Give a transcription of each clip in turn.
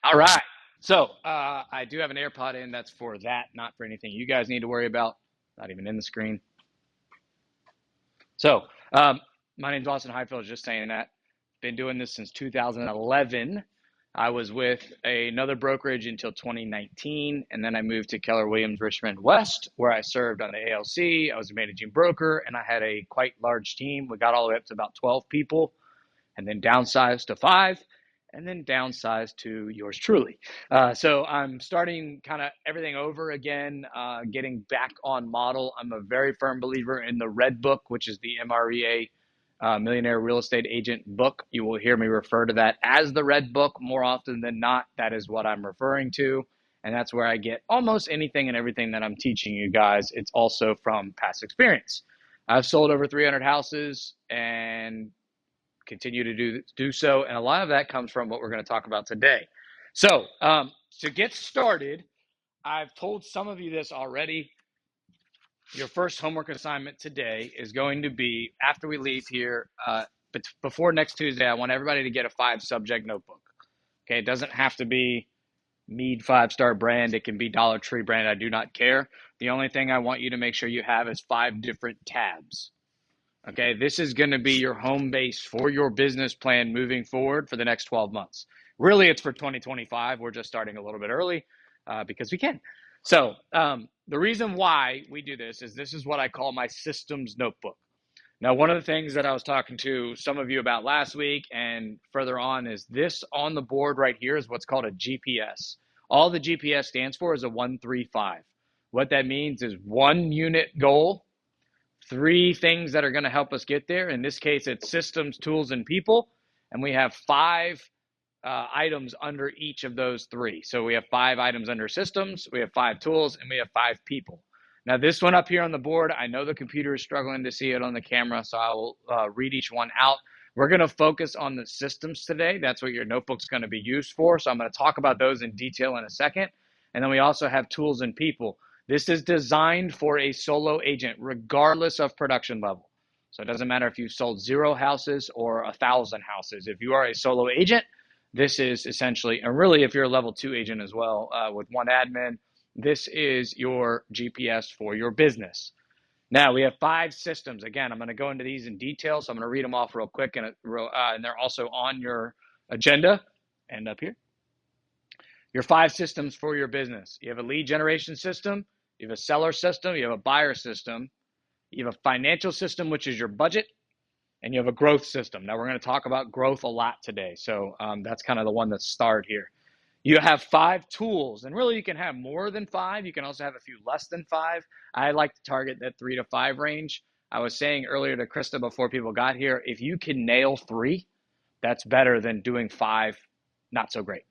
All right. So I do have an AirPod in. That's for that, not for anything you guys need to worry about. Not even in the screen. So my name's Austin Highfield. Just saying that. Been doing this since 2011. I was with another brokerage until 2019, and then I moved to Keller Williams Richmond West, where I served on the ALC. I was a managing broker, and I had a quite large team. We got all the way up to about 12 people, and then downsized to 5, and then downsized to yours truly. So I'm starting kind of everything over again, getting back on model. I'm a very firm believer in the Red Book, which is the MREA Millionaire Real Estate Agent book. You will hear me refer to that as the Red Book more often than not. That is what I'm referring to. And that's where I get almost anything and everything that I'm teaching you guys. It's also from past experience. I've sold over 300 houses and continue to do so. And a lot of that comes from what we're going to talk about today. So to get started, I've told some of you this already. Your first homework assignment today is going to be, after we leave here, but before next Tuesday, I want everybody to get a 5-subject notebook. Okay, it doesn't have to be Mead 5-star brand. It can be Dollar Tree brand. I do not care. The only thing I want you to make sure you have is 5 different tabs. Okay, this is going to be your home base for your business plan moving forward for the next 12 months. Really, it's for 2025. We're just starting a little bit early because we can. So the reason why we do this is what I call my systems notebook. Now, one of the things that I was talking to some of you about last week and further on is this on the board right here is what's called a GPS. All the GPS stands for is a 135. What that means is 1 unit goal, 3 things that are going to help us get there. In this case, it's systems, tools, and people. And we have 5 items under each of those 3. So we have 5 items under systems, we have 5 tools, and we have 5 people. Now, this one up here on the board, I know the computer is struggling to see it on the camera, so I will read each one out. We're going to focus on the systems today. That's what your notebook's going to be used for. So I'm going to talk about those in detail in a second. And then we also have tools and people. This is designed for a solo agent, regardless of production level. So it doesn't matter if you've sold 0 houses or 1,000 houses. If you are a solo agent, this is essentially, and really if you're a level 2 agent as well with 1 admin, this is your GPS for your business. Now we have 5 systems. Again, I'm going to go into these in detail, so I'm going to read them off real quick, and they're also on your agenda and up here. Your 5 systems for your business. You have a lead generation system, you have a seller system, you have a buyer system, you have a financial system, which is your budget, and you have a growth system. Now we're going to talk about growth a lot today, so that's kind of the one that's starred here. You have 5 tools, and really you can have more than 5. You can also have a few less than 5. I like to target that 3 to 5 range. I was saying earlier to Krista before people got here, if you can nail 3, that's better than doing 5, not so great.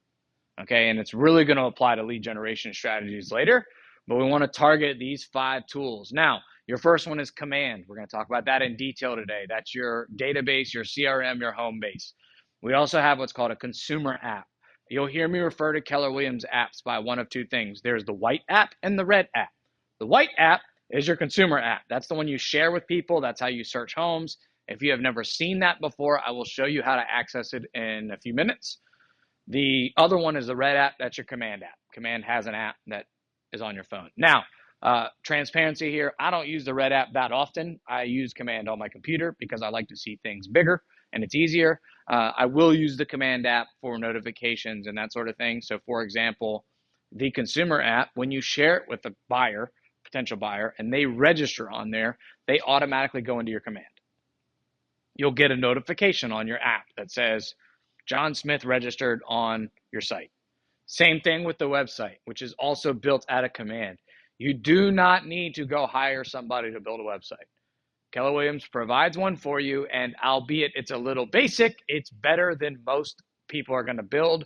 Okay, and it's really going to apply to lead generation strategies later, but we want to target these 5 tools. Now, your first one is Command. We're going to talk about that in detail today. That's your database, your CRM, your home base. We also have what's called a consumer app. You'll hear me refer to Keller Williams apps by one of 2 things. There's the white app and the red app. The white app is your consumer app. That's the one you share with people. That's how you search homes. If you have never seen that before, I will show you how to access it in a few minutes. The other one is the red app. That's your Command app. Command has an app that is on your phone. Now, transparency here. I don't use the red app that often. I use Command on my computer because I like to see things bigger and it's easier. I will use the Command app for notifications and that sort of thing. So for example, the consumer app, when you share it with a buyer, potential buyer, and they register on there, they automatically go into your Command. You'll get a notification on your app that says, John Smith registered on your site. Same thing with the website, which is also built out of Command. You do not need to go hire somebody to build a website. Keller Williams provides one for you, and albeit it's a little basic, it's better than most people are going to build.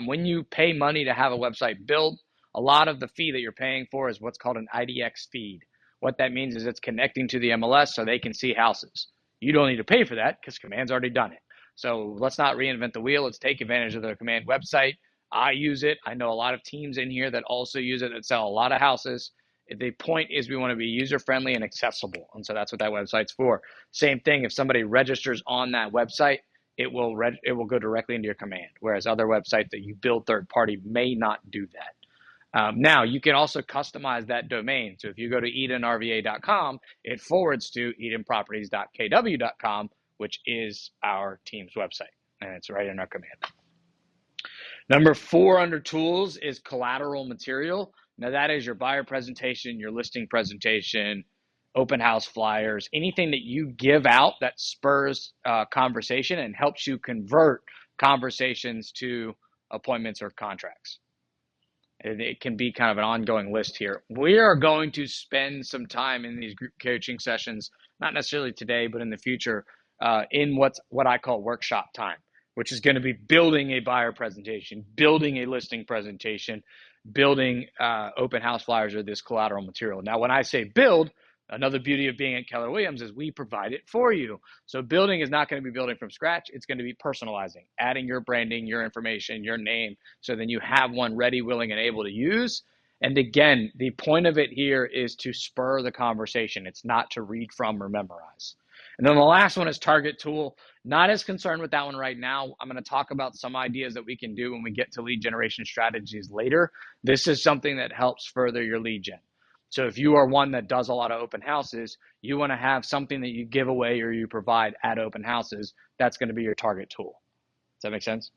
When you pay money to have a website built, a lot of the fee that you're paying for is what's called an IDX feed. What that means is it's connecting to the MLS so they can see houses. You don't need to pay for that because Command's already done it. So let's not reinvent the wheel. Let's take advantage of the Command website. I use it. I know a lot of teams in here that also use it that sell a lot of houses. The point is we want to be user-friendly and accessible. And so that's what that website's for. Same thing, if somebody registers on that website, it will go directly into your command, whereas other websites that you build third party may not do that. Now, you can also customize that domain. So if you go to EdenRVA.com, it forwards to EdenProperties.kw.com, which is our team's website, and it's right in our command. Number 4 under tools is collateral material. Now, that is your buyer presentation, your listing presentation, open house flyers, anything that you give out that spurs conversation and helps you convert conversations to appointments or contracts. It can be kind of an ongoing list here. We are going to spend some time in these group coaching sessions, not necessarily today, but in the future, in what I call workshop time, which is going to be building a buyer presentation, building a listing presentation, building open house flyers or this collateral material. Now, when I say build, another beauty of being at Keller Williams is we provide it for you. So building is not going to be building from scratch. It's going to be personalizing, adding your branding, your information, your name, so then you have one ready, willing, and able to use. And again, the point of it here is to spur the conversation. It's not to read from or memorize. And then the last one is target tool. Not as concerned with that one right now. I'm going to talk about some ideas that we can do when we get to lead generation strategies later. This is something that helps further your lead gen. So if you are one that does a lot of open houses, you want to have something that you give away or you provide at open houses. That's going to be your target tool. Does that make sense?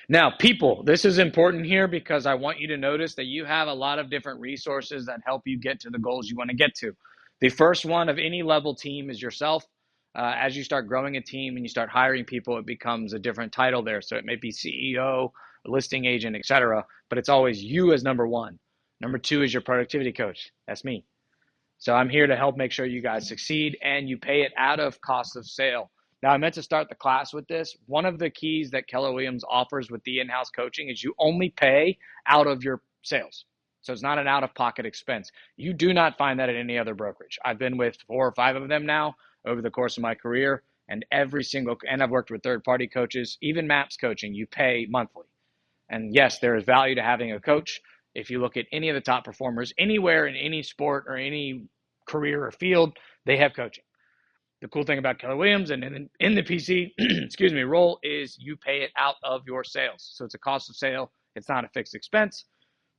Now, people, this is important here because I want you to notice that you have a lot of different resources that help you get to the goals you want to get to. The first one of any level team is yourself. As you start growing a team and you start hiring people, it becomes a different title there. So it may be CEO, listing agent, etc. But it's always you as number one. Number 2 is your productivity coach. That's me. So I'm here to help make sure you guys succeed and you pay it out of cost of sale. Now, I meant to start the class with this. One of the keys that Keller Williams offers with the in-house coaching is you only pay out of your sales. So it's not an out-of-pocket expense. You do not find that at any other brokerage. I've been with 4 or 5 of them now over the course of my career, and I've worked with third-party coaches, even MAPS coaching, you pay monthly. And yes, there is value to having a coach. If you look at any of the top performers anywhere in any sport or any career or field, they have coaching. The cool thing about Keller Williams and in the PC, role is you pay it out of your sales. So it's a cost of sale. It's not a fixed expense.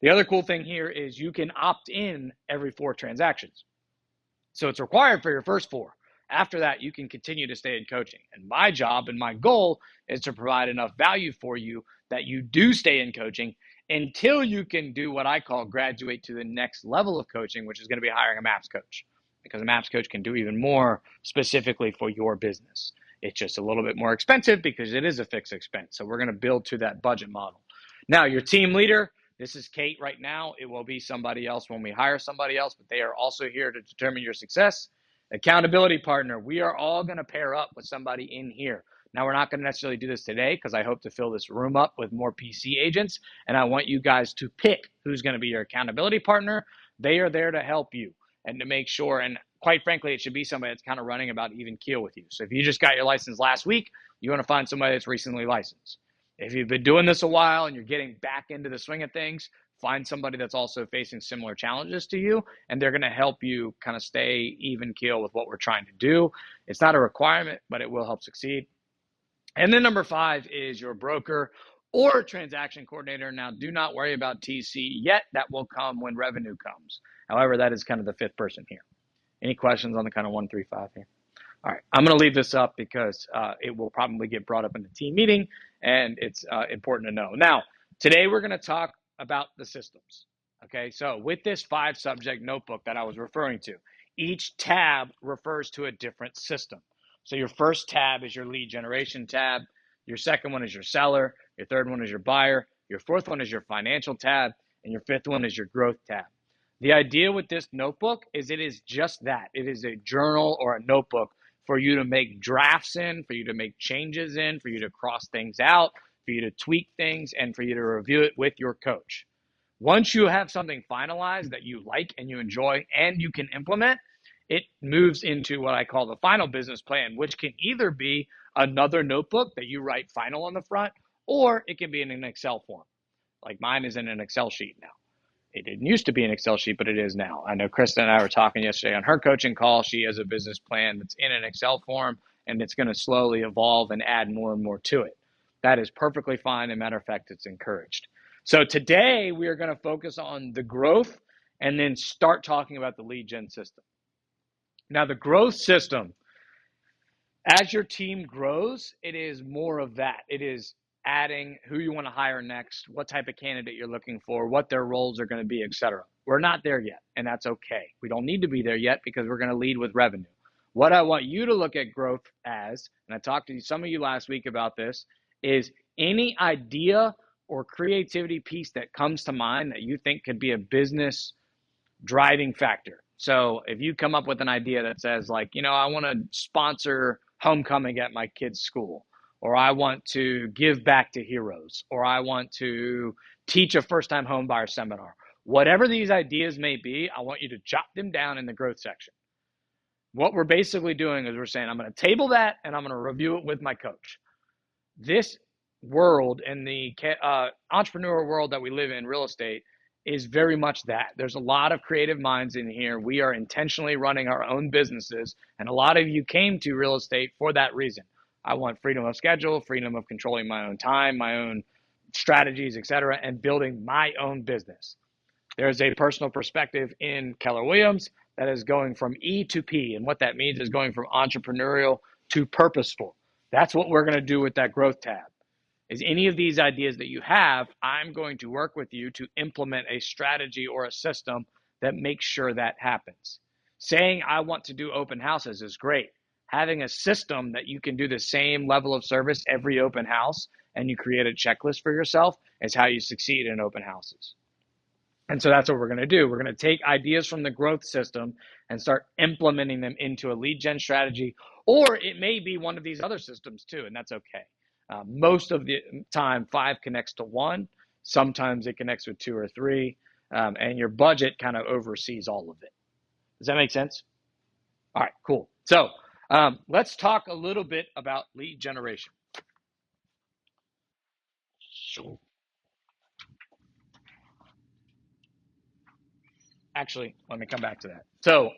The other cool thing here is you can opt in every 4 transactions. So it's required for your first 4. After that, you can continue to stay in coaching. And my job and my goal is to provide enough value for you that you do stay in coaching until you can do what I call graduate to the next level of coaching, which is going to be hiring a MAPS coach, because a MAPS coach can do even more specifically for your business. It's just a little bit more expensive because it is a fixed expense. So we're going to build to that budget model. Now, your team leader, this is Kate right now. It will be somebody else when we hire somebody else, but they are also here to determine your success. Accountability partner, we are all going to pair up with somebody in here. Now, we're not going to necessarily do this today because I hope to fill this room up with more PC agents, and I want you guys to pick who's going to be your accountability partner. They are there to help you and to make sure, and quite frankly, it should be somebody that's kind of running about even keel with you. So if you just got your license last week, you want to find somebody that's recently licensed. If you've been doing this a while and you're getting back into the swing of things, find somebody that's also facing similar challenges to you, and they're going to help you kind of stay even keel with what we're trying to do. It's not a requirement, but it will help succeed. And then number 5 is your broker or transaction coordinator. Now, do not worry about TC yet. That will come when revenue comes. However, that is kind of the 5th person here. Any questions on the kind of 1, 3, 5 here? All right, I'm going to leave this up because it will probably get brought up in the team meeting, and it's important to know. Now, today we're going to talk about the systems. Okay, so with this 5-subject notebook that I was referring to, each tab refers to a different system. So your first tab is your lead generation tab. Your second one is your seller. Your third one is your buyer. Your fourth one is your financial tab. And your 5th one is your growth tab. The idea with this notebook is it is just that. It is a journal or a notebook for you to make drafts in, for you to make changes in, for you to cross things out, for you to tweak things, and for you to review it with your coach. Once you have something finalized that you like and you enjoy and you can implement, it moves into what I call the final business plan, which can either be another notebook that you write final on the front, or it can be in an Excel form. Like mine is in an Excel sheet now. It didn't used to be an Excel sheet, but it is now. I know Krista and I were talking yesterday on her coaching call. She has a business plan that's in an Excel form, and it's going to slowly evolve and add more and more to it. That is perfectly fine. As a matter of fact, it's encouraged. So today we are going to focus on the growth and then start talking about the lead gen system. Now, the growth system, as your team grows, it is more of that. It is adding who you want to hire next, what type of candidate you're looking for, what their roles are going to be, etc. We're not there yet, and that's okay. We don't need to be there yet because we're going to lead with revenue. What I want you to look at growth as, and I talked to some of you last week about this, is any idea or creativity piece that comes to mind that you think could be a business driving factor. So if you come up with an idea that says like, I want to sponsor homecoming at my kid's school, or I want to give back to heroes, or I want to teach a first-time home buyer seminar, whatever these ideas may be, I want you to jot them down in the growth section. What we're basically doing is we're saying, I'm going to table that and I'm going to review it with my coach. This world and the entrepreneurial world that we live in, real estate, is very much that. There's a lot of creative minds in here. We are intentionally running our own businesses, and a lot of you came to real estate for that reason. I want freedom of schedule, freedom of controlling my own time, my own strategies, etc., and building my own business. There's a personal perspective in Keller Williams that is going from E to P, and what that means is going from entrepreneurial to purposeful. That's what we're going to do with that growth tab. Is any of these ideas that you have, I'm going to work with you to implement a strategy or a system that makes sure that happens. Saying I want to do open houses is great. Having a system that you can do the same level of service every open house and you create a checklist for yourself is how you succeed in open houses. And so that's what we're going to do. We're going to take ideas from the growth system and start implementing them into a lead gen strategy, or it may be one of these other systems too, and that's okay. Most of the time, 5 connects to 1. Sometimes it connects with 2 or 3, and your budget kind of oversees all of it. Does that make sense? All right, cool. So let's talk a little bit about lead generation. Actually, let me come back to that. So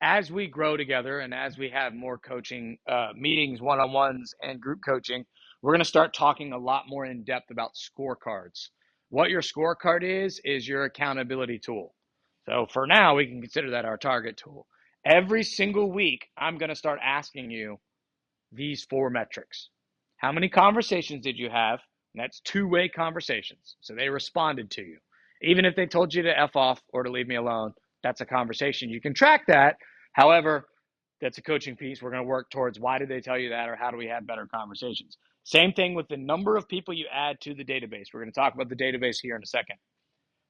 as we grow together and as we have more coaching meetings, one-on-ones, and group coaching, we're going to start talking a lot more in depth about scorecards. What your scorecard is your accountability tool. So for now, we can consider that our target tool. Every single week, I'm going to start asking you these 4 metrics. How many conversations did you have? And that's 2-way conversations. So they responded to you. Even if they told you to F off or to leave me alone, that's a conversation. You can track that. However, that's a coaching piece. We're going to work towards why did they tell you that, or how do we have better conversations. Same thing with the number of people you add to the database. We're going to talk about the database here in a second.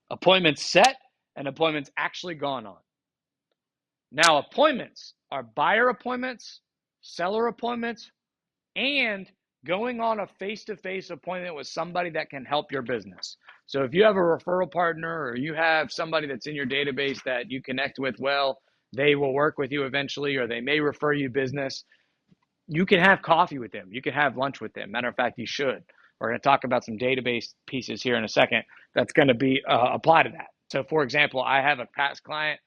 Appointments set and appointments actually gone on. Now, appointments are buyer appointments, seller appointments, and going on a face-to-face appointment with somebody that can help your business. So if you have a referral partner or you have somebody that's in your database that you connect with well, they will work with you eventually, or they may refer you business. You can have coffee with them. You can have lunch with them. Matter of fact, you should. We're going to talk about some database pieces here in a second that's going to be apply to that. So for example, I have a past client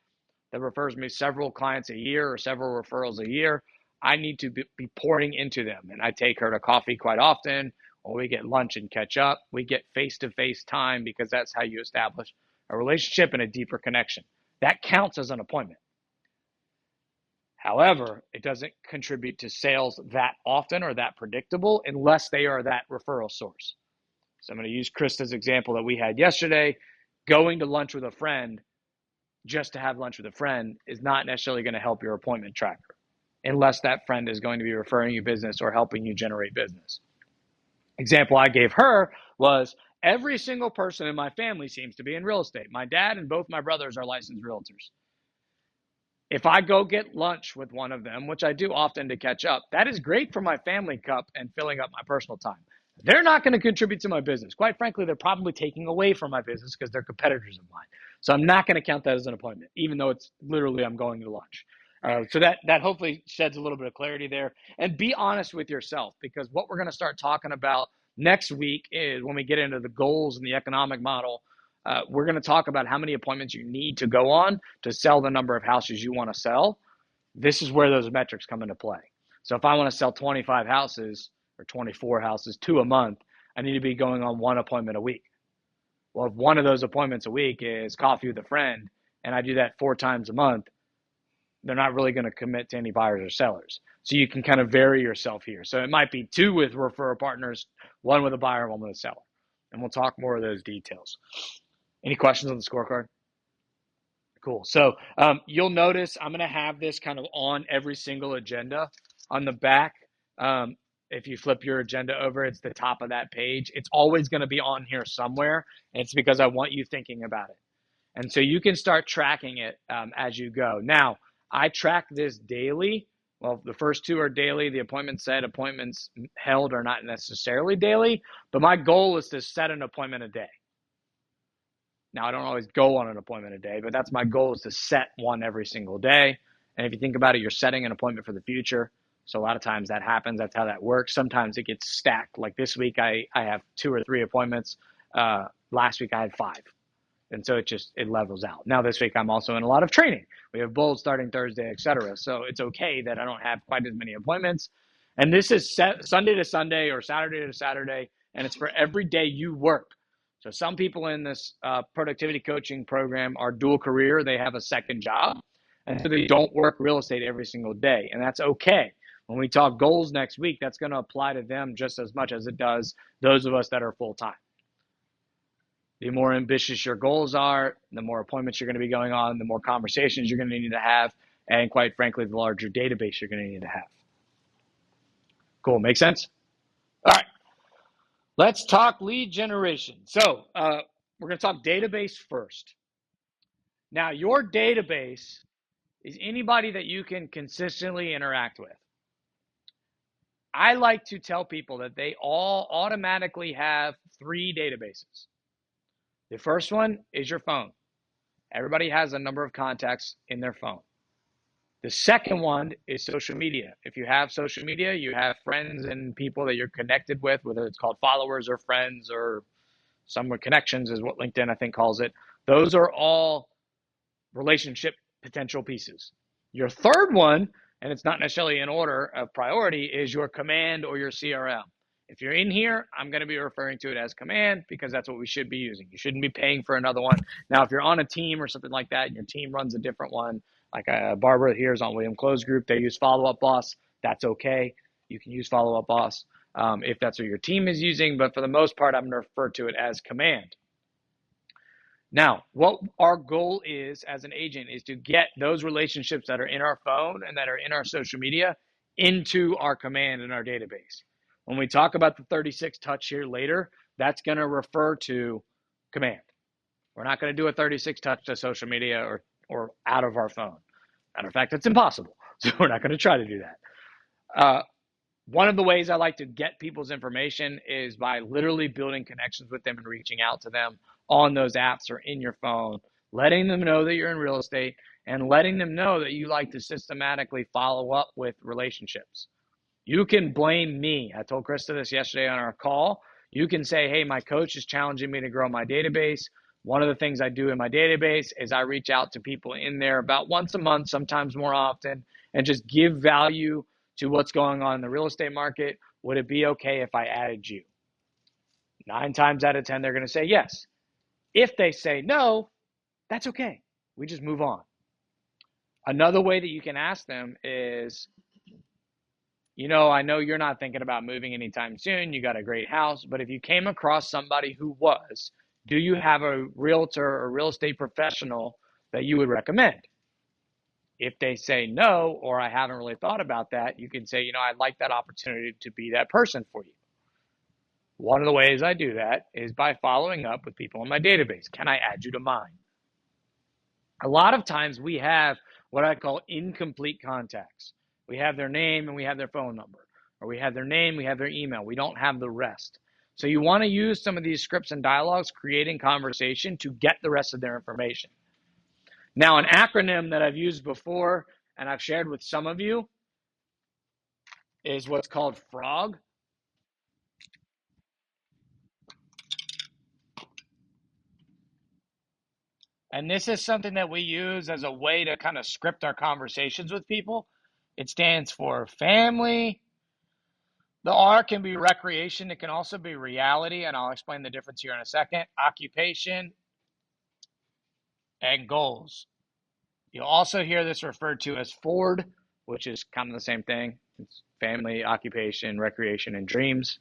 that refers me several clients a year or several referrals a year. I need to be pouring into them. And I take her to coffee quite often, or we get lunch and catch up. We get face-to-face time because that's how you establish a relationship and a deeper connection. That counts as an appointment. However, it doesn't contribute to sales that often or that predictable unless they are that referral source. So I'm going to use Krista's example that we had yesterday. Going to lunch with a friend just to have lunch with a friend is not necessarily going to help your appointment tracker unless that friend is going to be referring you business or helping you generate business. Example I gave her was every single person in my family seems to be in real estate. My dad and both my brothers are licensed realtors. If I go get lunch with one of them, which I do often to catch up, that is great for my family cup and filling up my personal time. They're not going to contribute to my business. Quite frankly, they're probably taking away from my business because they're competitors of mine. So I'm not going to count that as an appointment, even though it's literally I'm going to lunch. So that hopefully sheds a little bit of clarity there. And be honest with yourself, because what we're going to start talking about next week is when we get into the goals and the economic model. We're going to talk about how many appointments you need to go on to sell the number of houses you want to sell. This is where those metrics come into play. So if I want to sell 25 houses or 24 houses, 2 a month, I need to be going on 1 appointment a week. Well, if one of those appointments a week is coffee with a friend, and I do that 4 times a month, they're not really going to commit to any buyers or sellers. So you can kind of vary yourself here. So it might be 2 with referral partners, 1 with a buyer, 1 with a seller. And we'll talk more of those details. Any questions on the scorecard? Cool. So you'll notice I'm going to have this kind of on every single agenda on the back. If you flip your agenda over, it's the top of that page. It's always going to be on here somewhere. And it's because I want you thinking about it. And so you can start tracking it as you go. Now, I track this daily. Well, the first 2 are daily. The appointments set, appointments held are not necessarily daily. But my goal is to set an appointment a day. Now, I don't always go on an appointment a day, but that's my goal, is to set one every single day. And if you think about it, you're setting an appointment for the future. So a lot of times that happens. That's how that works. Sometimes it gets stacked. Like this week, I have 2 or 3 appointments. Last week, I had 5. And so it levels out. Now this week, I'm also in a lot of training. We have Bulls starting Thursday, etc. So it's okay that I don't have quite as many appointments. And this is Sunday to Sunday or Saturday to Saturday, and it's for every day you work. So some people in this productivity coaching program are dual career. They have a second job, and so they don't work real estate every single day, and that's okay. When we talk goals next week, that's going to apply to them just as much as it does those of us that are full-time. The more ambitious your goals are, the more appointments you're going to be going on, the more conversations you're going to need to have, and quite frankly, the larger database you're going to need to have. Cool. Make sense? All right. Let's talk lead generation. So we're going to talk database first. Now, your database is anybody that you can consistently interact with. I like to tell people that they all automatically have 3 databases. The first one is your phone. Everybody has a number of contacts in their phone. The second one is social media. If you have social media, you have friends and people that you're connected with, whether it's called followers or friends or somewhere connections is what LinkedIn, I think, calls it. Those are all relationship potential pieces. Your third one, and it's not necessarily in order of priority, is your command or your CRM. If you're in here, I'm going to be referring to it as command because that's what we should be using. You shouldn't be paying for another one. Now, if you're on a team or something like that and your team runs a different one, like Barbara here is on William Close Group, they use Follow Up Boss. That's okay. You can use Follow Up Boss if that's what your team is using. But for the most part, I'm going to refer to it as command. Now, what our goal is as an agent is to get those relationships that are in our phone and that are in our social media into our command in our database. When we talk about the 36 touch here later, that's going to refer to command. We're not going to do a 36 touch to social media or out of our phone. Matter of fact, it's impossible. So we're not going to try to do that. One of the ways I like to get people's information is by literally building connections with them and reaching out to them on those apps or in your phone, letting them know that you're in real estate and letting them know that you like to systematically follow up with relationships. You can blame me. I told Krista this yesterday on our call. You can say, hey, my coach is challenging me to grow my database. One of the things I do in my database is I reach out to people in there about once a month, sometimes more often, and just give value to what's going on in the real estate market. Would it be okay if I added you? 9 times out of 10, they're going to say yes. If they say no, that's okay. We just move on. Another way that you can ask them is, I know you're not thinking about moving anytime soon. You got a great house, but if you came across somebody who was, do you have a realtor or real estate professional that you would recommend? If they say no, or I haven't really thought about that, you can say, I'd like that opportunity to be that person for you. One of the ways I do that is by following up with people in my database. Can I add you to mine? A lot of times we have what I call incomplete contacts. We have their name and we have their phone number, or we have their name, we have their email. We don't have the rest. So you want to use some of these scripts and dialogues, creating conversation to get the rest of their information. Now, an acronym that I've used before and I've shared with some of you is what's called FROG. And this is something that we use as a way to kind of script our conversations with people. It stands for family. The R can be recreation. It can also be reality, and I'll explain the difference here in a second. Occupation and goals. You'll also hear this referred to as Ford, which is kind of the same thing. It's family, occupation, recreation, and dreams.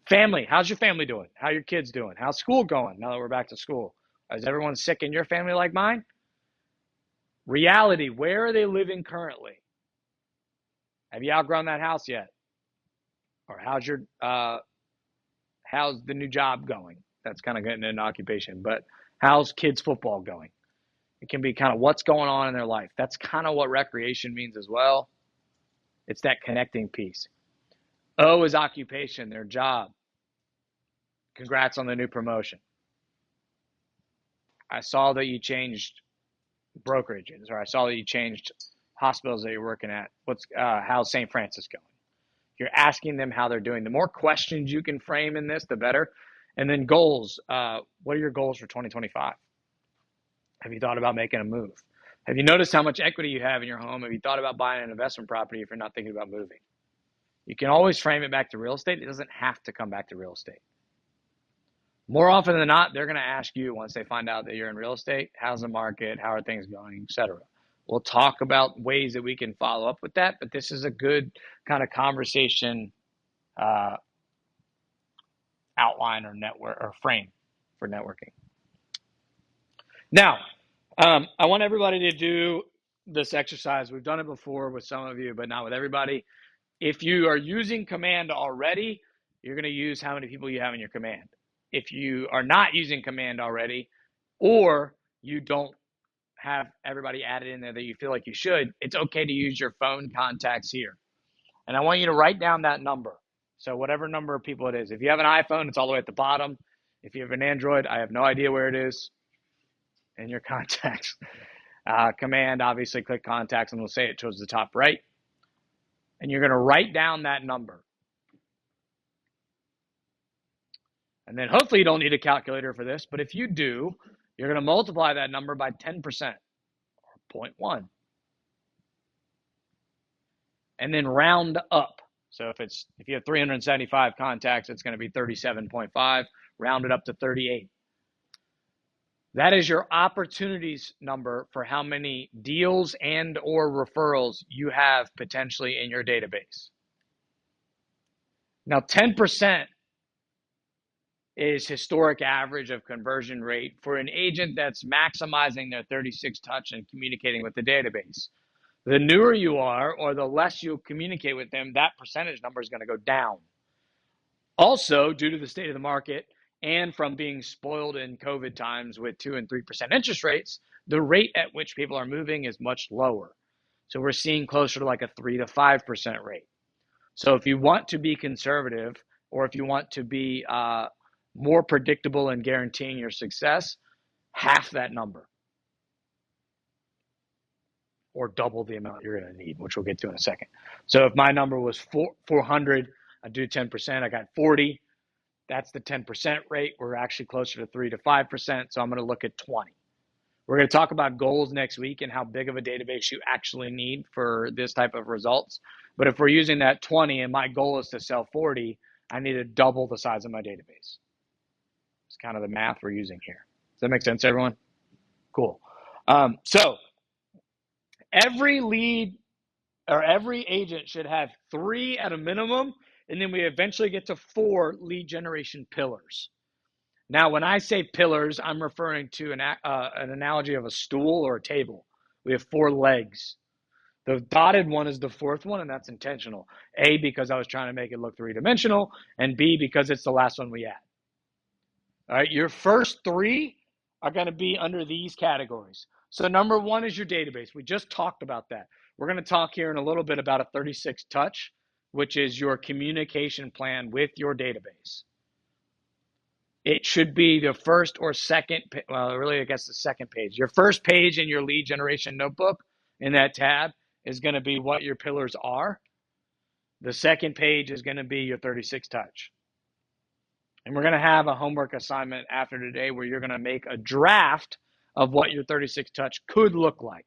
Family, how's your family doing? How are your kids doing? How's school going now that we're back to school? Is everyone sick in your family like mine? Reality, where are they living currently? Have you outgrown that house yet? Or how's the new job going? That's kind of getting into occupation, but how's kids football going? It can be kind of what's going on in their life. That's kind of what recreation means as well. It's that connecting piece. O is occupation, their job. Congrats on the new promotion. I saw that you changed brokerages, or I saw that you changed hospitals that you're working at. How's St. Francis going? You're asking them how they're doing. The more questions you can frame in this, the better. And then goals. What are your goals for 2025? Have you thought about making a move? Have you noticed how much equity you have in your home? Have you thought about buying an investment property if you're not thinking about moving? You can always frame it back to real estate. It doesn't have to come back to real estate. More often than not, they're going to ask you once they find out that you're in real estate, how's the market, how are things going, etc. We'll talk about ways that we can follow up with that, but this is a good kind of conversation outline or network or frame for networking. Now, I want everybody to do this exercise. We've done it before with some of you, but not with everybody. If you are using Command already, you're going to use how many people you have in your Command. If you are not using Command already, or you don't have everybody added in there that you feel like you should, it's okay to use your phone contacts here. And I want you to write down that number. So whatever number of people it is. If you have an iPhone, it's all the way at the bottom. If you have an Android, I have no idea where it is in your contacts. Command, obviously, click contacts, and we'll say it towards the top right. And you're going to write down that number. And then hopefully you don't need a calculator for this, but if you do, you're going to multiply that number by 10%, or 0.1. And then round up. So if you have 375 contacts, it's going to be 37.5. Round it up to 38. That is your opportunities number for how many deals and or referrals you have potentially in your database. Now, 10% is historic average of conversion rate for an agent that's maximizing their 36 touch and communicating with the database. The newer you are, or the less you communicate with them, that percentage number is going to go down. Also, due to the state of the market and from being spoiled in COVID times with 2 and 3% interest rates, the rate at which people are moving is much lower. So we're seeing closer to like a 3 to 5% rate. So if you want to be conservative, or if you want to be more predictable and guaranteeing your success, half that number. Or double the amount you're going to need, which we'll get to in a second. So if my number was 400, I do 10%, I got 40. That's the 10% rate. We're actually closer to 3 to 5%, so I'm going to look at 20. We're going to talk about goals next week and how big of a database you actually need for this type of results. But if we're using that 20 and my goal is to sell 40, I need to double the size of my database. It's kind of the math we're using here. Does that make sense, everyone? Cool. So every lead or every agent should have 3 at a minimum, and then we eventually get to 4 lead generation pillars. Now, when I say pillars, I'm referring to an analogy of a stool or a table. We have 4 legs. The dotted one is the 4th one, and that's intentional. A, because I was trying to make it look 3-dimensional, and B, because it's the last one we add. All right, your first 3 are going to be under these categories. So number 1 is your database. We just talked about that. We're going to talk here in a little bit about a 36 touch, which is your communication plan with your database. It should be the first or second, well, really, I guess the second page. Your first page in your lead generation notebook in that tab is going to be what your pillars are. The second page is going to be your 36 touch. And we're going to have a homework assignment after today where you're going to make a draft of what your 36 touch could look like.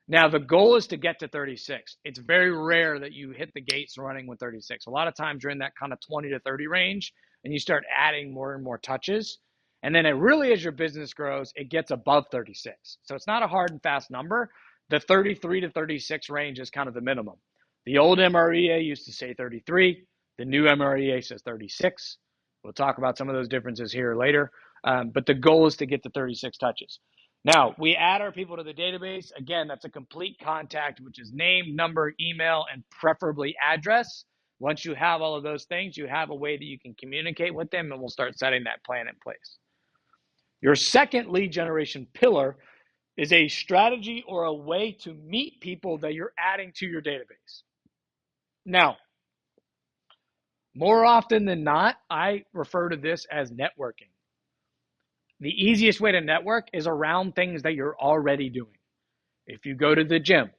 Now, the goal is to get to 36. It's very rare that you hit the gates running with 36. A lot of times you're in that kind of 20 to 30 range and you start adding more and more touches. And then it really, as your business grows, it gets above 36. So it's not a hard and fast number. The 33 to 36 range is kind of the minimum. The old MREA used to say 33. The new MREA says 36. We'll talk about some of those differences here later. But the goal is to get to 36 touches. Now, we add our people to the database. Again, that's a complete contact, which is name, number, email, and preferably address. Once you have all of those things, you have a way that you can communicate with them, and we'll start setting that plan in place. Your second lead generation pillar is a strategy or a way to meet people that you're adding to your database. Now, more often than not, I refer to this as networking. The easiest way to network is around things that you're already doing. If you go to the gym,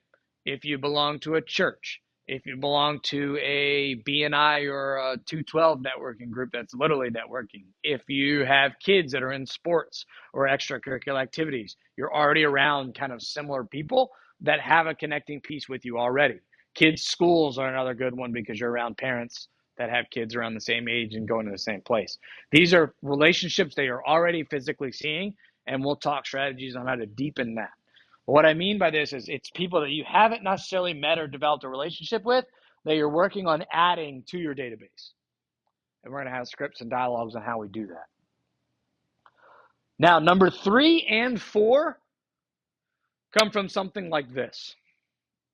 if you belong to a church, if you belong to a BNI or a 212 networking group that's literally networking, if you have kids that are in sports or extracurricular activities, you're already around kind of similar people that have a connecting piece with you already. Kids' schools are another good one because you're around parents that have kids around the same age and going to the same place. These are relationships that you're already physically seeing, and we'll talk strategies on how to deepen that. What I mean by this is it's people that you haven't necessarily met or developed a relationship with that you're working on adding to your database. And we're going to have scripts and dialogues on how we do that. Now, number 3 and 4 come from something like this.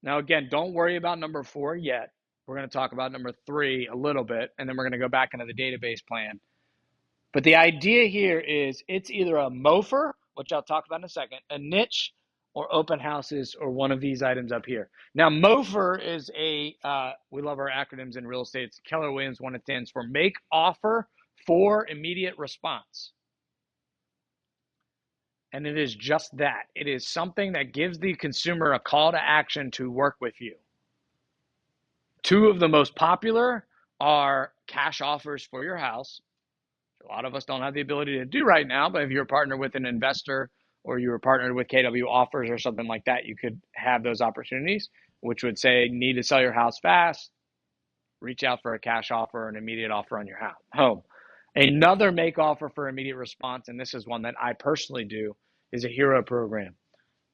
Now, again, don't worry about number 4 yet. We're going to talk about number 3 a little bit, and then we're going to go back into the database plan. But the idea here is it's either a MOFR, which I'll talk about in a second, a niche, or open houses, or one of these items up here. Now, MOFR is we love our acronyms in real estate. It's Keller Williams one. It stands for Make Offer for Immediate Response. And it is just that. It is something that gives the consumer a call to action to work with you. 2 of the most popular are cash offers for your house. A lot of us don't have the ability to do right now, but if you're a partner with an investor or you were partnered with KW Offers or something like that, you could have those opportunities, which would say, need to sell your house fast, reach out for a cash offer, an immediate offer on your home. Another make offer for immediate response, and this is one that I personally do, is a hero program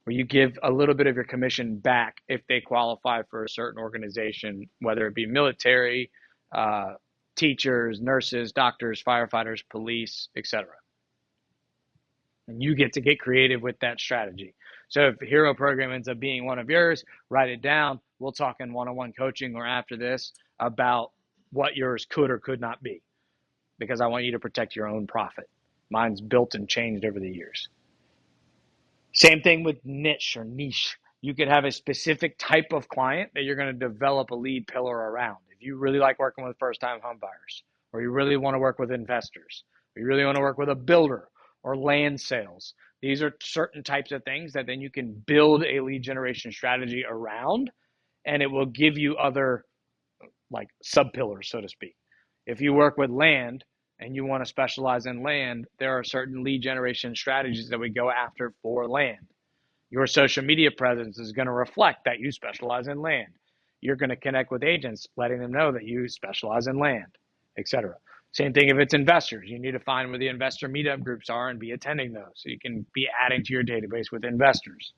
where you give a little bit of your commission back if they qualify for a certain organization, whether it be military, teachers, nurses, doctors, firefighters, police, etc. And you get to get creative with that strategy. So if the hero program ends up being one of yours, write it down. We'll talk in one-on-one coaching or after this about what yours could or could not be, because I want you to protect your own profit. Mine's built and changed over the years. Same thing with niche or niche. You could have a specific type of client that you're going to develop a lead pillar around. If you really like working with first-time home buyers, or you really want to work with investors, or you really want to work with a builder or land sales, these are certain types of things that then you can build a lead generation strategy around, and it will give you other like sub-pillars, so to speak. If you work with land and you want to specialize in land, there are certain lead generation strategies that we go after for land. Your social media presence is going to reflect that you specialize in land. You're going to connect with agents, letting them know that you specialize in land, etc. Same thing if it's investors. You need to find where the investor meetup groups are and be attending those so you can be adding to your database with investors.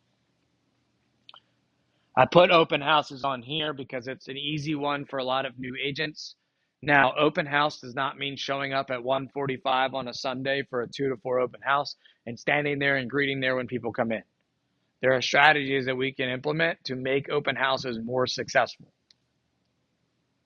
I put open houses on here because it's an easy one for a lot of new agents. Now, open house does not mean showing up at 1:45 on a Sunday for a 2 to 4 open house and standing there and greeting there when people come in. There are strategies that we can implement to make open houses more successful,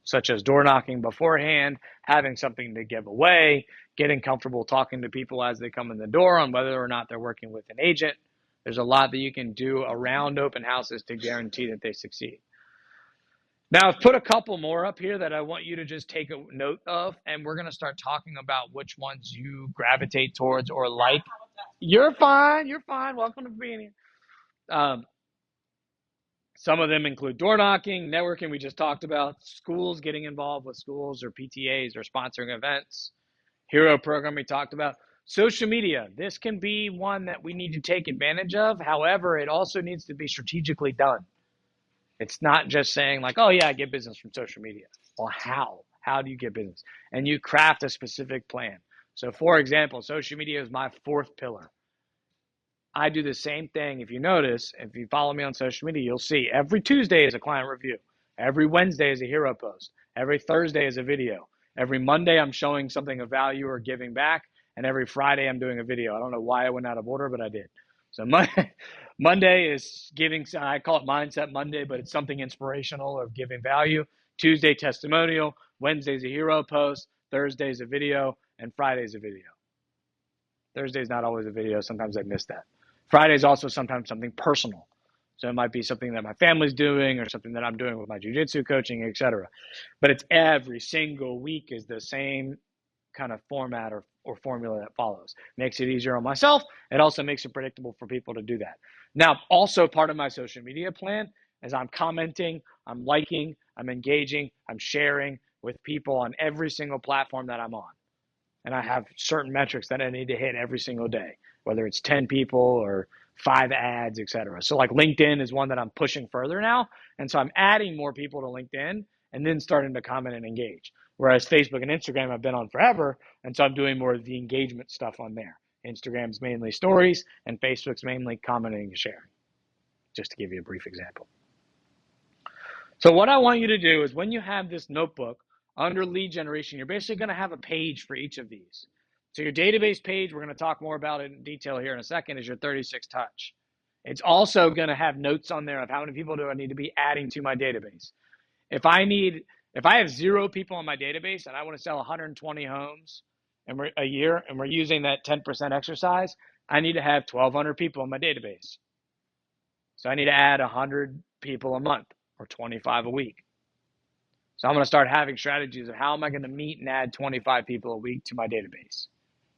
such as door knocking beforehand, having something to give away, getting comfortable talking to people as they come in the door on whether or not they're working with an agent. There's a lot that you can do around open houses to guarantee that they succeed. Now, I've put a couple more up here that I want you to just take a note of, and we're going to start talking about which ones you gravitate towards or like. You're fine. You're fine. Welcome to being here. Some of them include door knocking, networking, we just talked about, schools, getting involved with schools or PTAs or sponsoring events, hero program we talked about. Social media, this can be one that we need to take advantage of. However, it also needs to be strategically done. It's not just saying like, oh yeah, I get business from social media. Well, how? How do you get business? And you craft a specific plan. So for example, social media is my fourth pillar. I do the same thing. If you notice, if you follow me on social media, you'll see every Tuesday is a client review. Every Wednesday is a hero post. Every Thursday is a video. Every Monday, I'm showing something of value or giving back. And every Friday, I'm doing a video. I don't know why I went out of order, but I did. So Monday is giving, I call it Mindset Monday, but it's something inspirational or giving value. Tuesday, testimonial. Wednesday's a hero post. Thursday's a video. And Friday's a video. Thursday's not always a video. Sometimes I miss that. Friday is also sometimes something personal. So it might be something that my family's doing or something that I'm doing with my jiu-jitsu coaching, etc. But it's every single week is the same kind of format or formula that follows. Makes it easier on myself. It also makes it predictable for people to do that. Now, also part of my social media plan is I'm commenting, I'm liking, I'm engaging, I'm sharing with people on every single platform that I'm on. And I have certain metrics that I need to hit every single day, whether it's 10 people or 5 ads, etc. So like LinkedIn is one that I'm pushing further now. And so I'm adding more people to LinkedIn and then starting to comment and engage. Whereas Facebook and Instagram I've been on forever. And so I'm doing more of the engagement stuff on there. Instagram's mainly stories and Facebook's mainly commenting and sharing, just to give you a brief example. So what I want you to do is when you have this notebook, under lead generation, you're basically going to have a page for each of these. So your database page, we're going to talk more about it in detail here in a second, is your 36 touch. It's also going to have notes on there of how many people do I need to be adding to my database. If I have 0 people on my database and I want to sell 120 homes a year and we're using that 10% exercise, I need to have 1,200 people on my database. So I need to add 100 people a month or 25 a week. So I'm going to start having strategies of how am I going to meet and add 25 people a week to my database.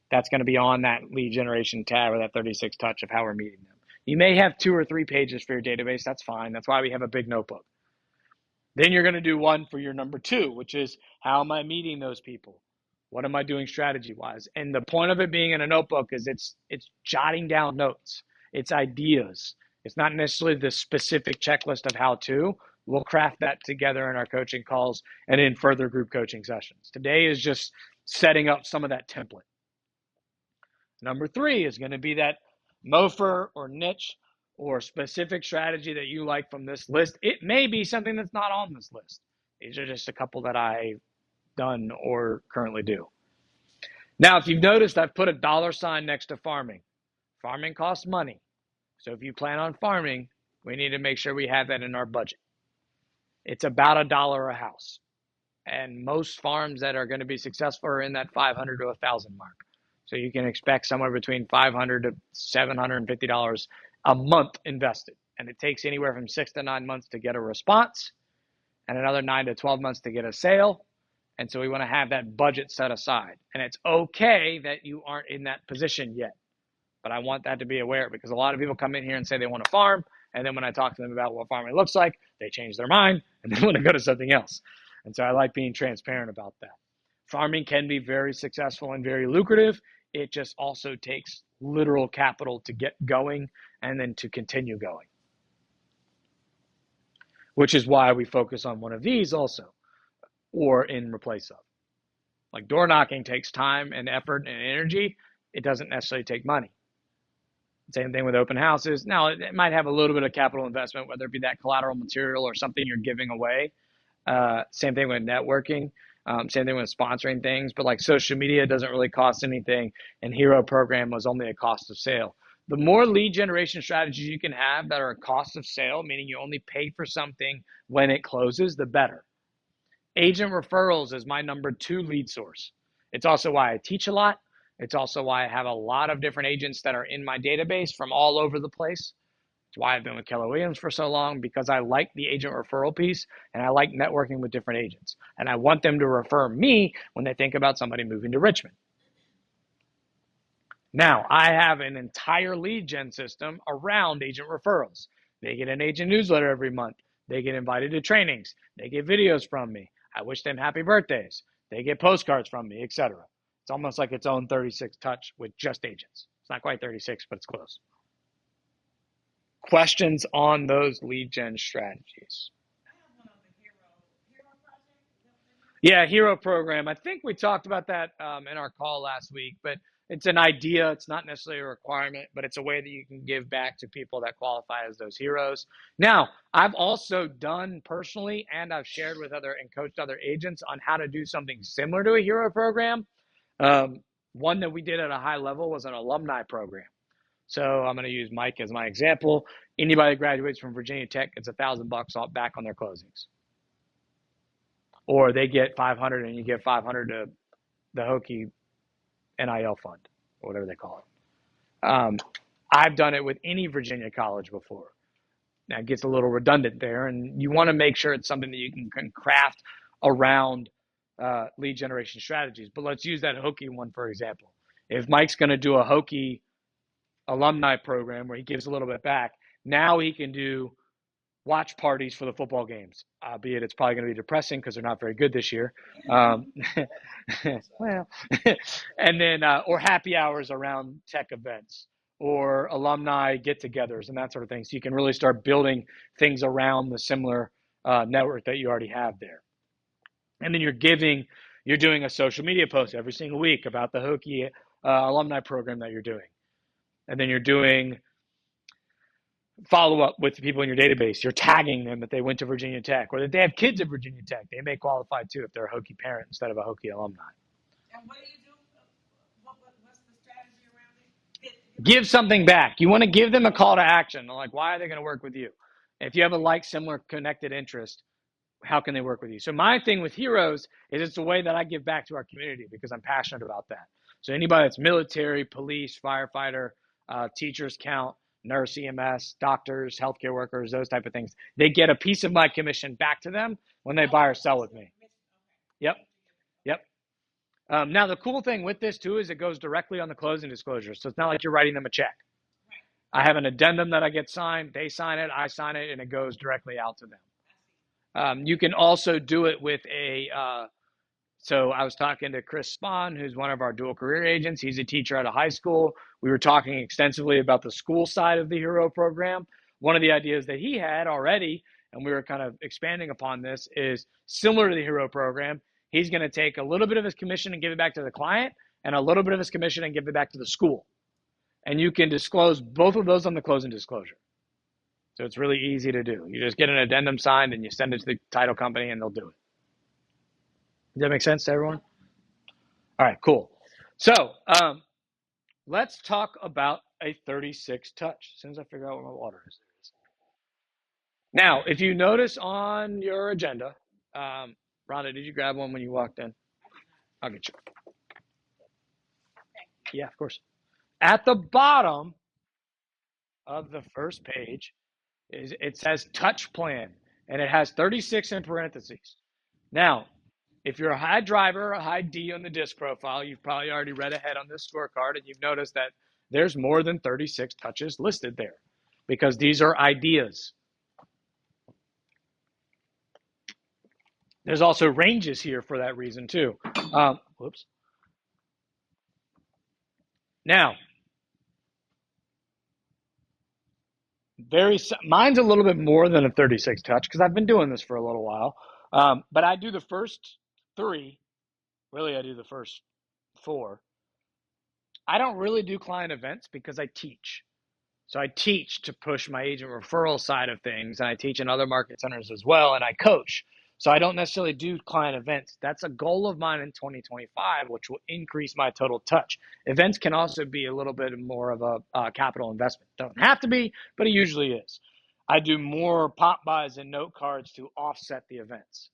That's going to be on that lead generation tab or that 36 touch of how we're meeting them. You may have 2 or 3 pages for your database. That's fine. That's why we have a big notebook. Then you're going to do one for your number 2, which is how am I meeting those people? What am I doing strategy-wise? And the point of it being in a notebook is it's jotting down notes. It's ideas. It's not necessarily the specific checklist of how to. We'll craft that together in our coaching calls and in further group coaching sessions. Today is just setting up some of that template. Number 3 is going to be that MOFR or niche or specific strategy that you like from this list. It may be something that's not on this list. These are just a couple that I've done or currently do. Now, if you've noticed, I've put a $ next to farming. Farming costs money. So if you plan on farming, we need to make sure we have that in our budget. It's about $1 a house. And most farms that are going to be successful are in that $500 to $1,000 mark. So you can expect somewhere between $500 to $750 a month invested. And it takes anywhere from 6 to 9 months to get a response and another 9 to 12 months to get a sale. And so we want to have that budget set aside. And it's okay that you aren't in that position yet. But I want that to be aware because a lot of people come in here and say they want to farm. And then when I talk to them about what farming looks like, they change their mind and they want to go to something else. And so I like being transparent about that. Farming can be very successful and very lucrative. It just also takes literal capital to get going and then to continue going, which is why we focus on one of these also or in replace of. Like door knocking takes time and effort and energy. It doesn't necessarily take money. Same thing with open houses. Now, it might have a little bit of capital investment, whether it be that collateral material or something you're giving away. Same thing with networking. Same thing with sponsoring things. But like social media doesn't really cost anything, and Hero Program was only a cost of sale. The more lead generation strategies you can have that are a cost of sale, meaning you only pay for something when it closes, the better. Agent referrals is my number 2 lead source. It's also why I teach a lot. It's also why I have a lot of different agents that are in my database from all over the place. It's why I've been with Keller Williams for so long, because I like the agent referral piece and I like networking with different agents. And I want them to refer me when they think about somebody moving to Richmond. Now, I have an entire lead gen system around agent referrals. They get an agent newsletter every month. They get invited to trainings. They get videos from me. I wish them happy birthdays. They get postcards from me, etc. It's almost like its own 36 touch with just agents. It's not quite 36, but it's close. Questions on those lead gen strategies? Yeah, Hero Program. I think we talked about that in our call last week, but it's an idea. It's not necessarily a requirement, but it's a way that you can give back to people that qualify as those heroes. Now, I've also done personally, and I've shared with other and coached other agents on how to do something similar to a Hero Program. One that we did at a high level was an alumni program. So I'm going to use Mike as my example. Anybody that graduates from Virginia Tech gets $1,000 back on their closings, or they get 500 and you give 500 to the Hokie NIL fund, or whatever they call it. I've done it with any Virginia college before. Now it gets a little redundant there, and you want to make sure it's something that you can craft around lead generation strategies. But let's use that Hokie one for example. If Mike's going to do a Hokie alumni program where he gives a little bit back, now he can do watch parties for the football games, albeit it's probably going to be depressing because they're not very good this year. Well, and then, or happy hours around tech events or alumni get-togethers and that sort of thing. So you can really start building things around the similar network that you already have there. And then you're doing a social media post every single week about the Hokie alumni program that you're doing. And then you're doing follow up with the people in your database. You're tagging them that they went to Virginia Tech or that they have kids at Virginia Tech. They may qualify too if they're a Hokie parent instead of a Hokie alumni. And what do you do? What's the strategy around it? Give something back. You want to give them a call to action. Like, why are they going to work with you? If you have a like, similar, connected interest, how can they work with you? So my thing with Heroes is it's a way that I give back to our community because I'm passionate about that. So anybody that's military, police, firefighter, teachers count, nurse, EMS, doctors, healthcare workers, those type of things, they get a piece of my commission back to them when they buy or sell with me. Yep. Now the cool thing with this too is it goes directly on the closing disclosure. So it's not like you're writing them a check. I have an addendum that I get signed. They sign it, I sign it, and it goes directly out to them. You can also do it with so I was talking to Chris Spahn, who's one of our dual career agents. He's a teacher at a high school. We were talking extensively about the school side of the Hero program. One of the ideas that he had already, and we were kind of expanding upon this, is similar to the Hero program. He's going to take a little bit of his commission and give it back to the client, and a little bit of his commission and give it back to the school. And you can disclose both of those on the closing disclosure. So it's really easy to do. You just get an addendum signed and you send it to the title company and they'll do it. Does that make sense to everyone? All right, cool. So let's talk about a 36 touch. As soon as I figure out where my water is. Now, if you notice on your agenda, Rhonda, did you grab one when you walked in? I'll get you. Yeah, of course. At the bottom of the first page, it says touch plan, and it has 36 in parentheses. Now, if you're a high driver, a high D on the disc profile, you've probably already read ahead on this scorecard, and you've noticed that there's more than 36 touches listed there because these are ideas. There's also ranges here for that reason too. Whoops. Now, mine's a little bit more than a 36 touch because I've been doing this for a little while. But I do the first 3. Really, I do the first 4. I don't really do client events because I teach. So I teach to push my agent referral side of things, and I teach in other market centers as well, and I coach. So I don't necessarily do client events. That's a goal of mine in 2025, which will increase my total touch. Events can also be a little bit more of a capital investment. Don't have to be, but it usually is. I do more pop buys and note cards to offset the events.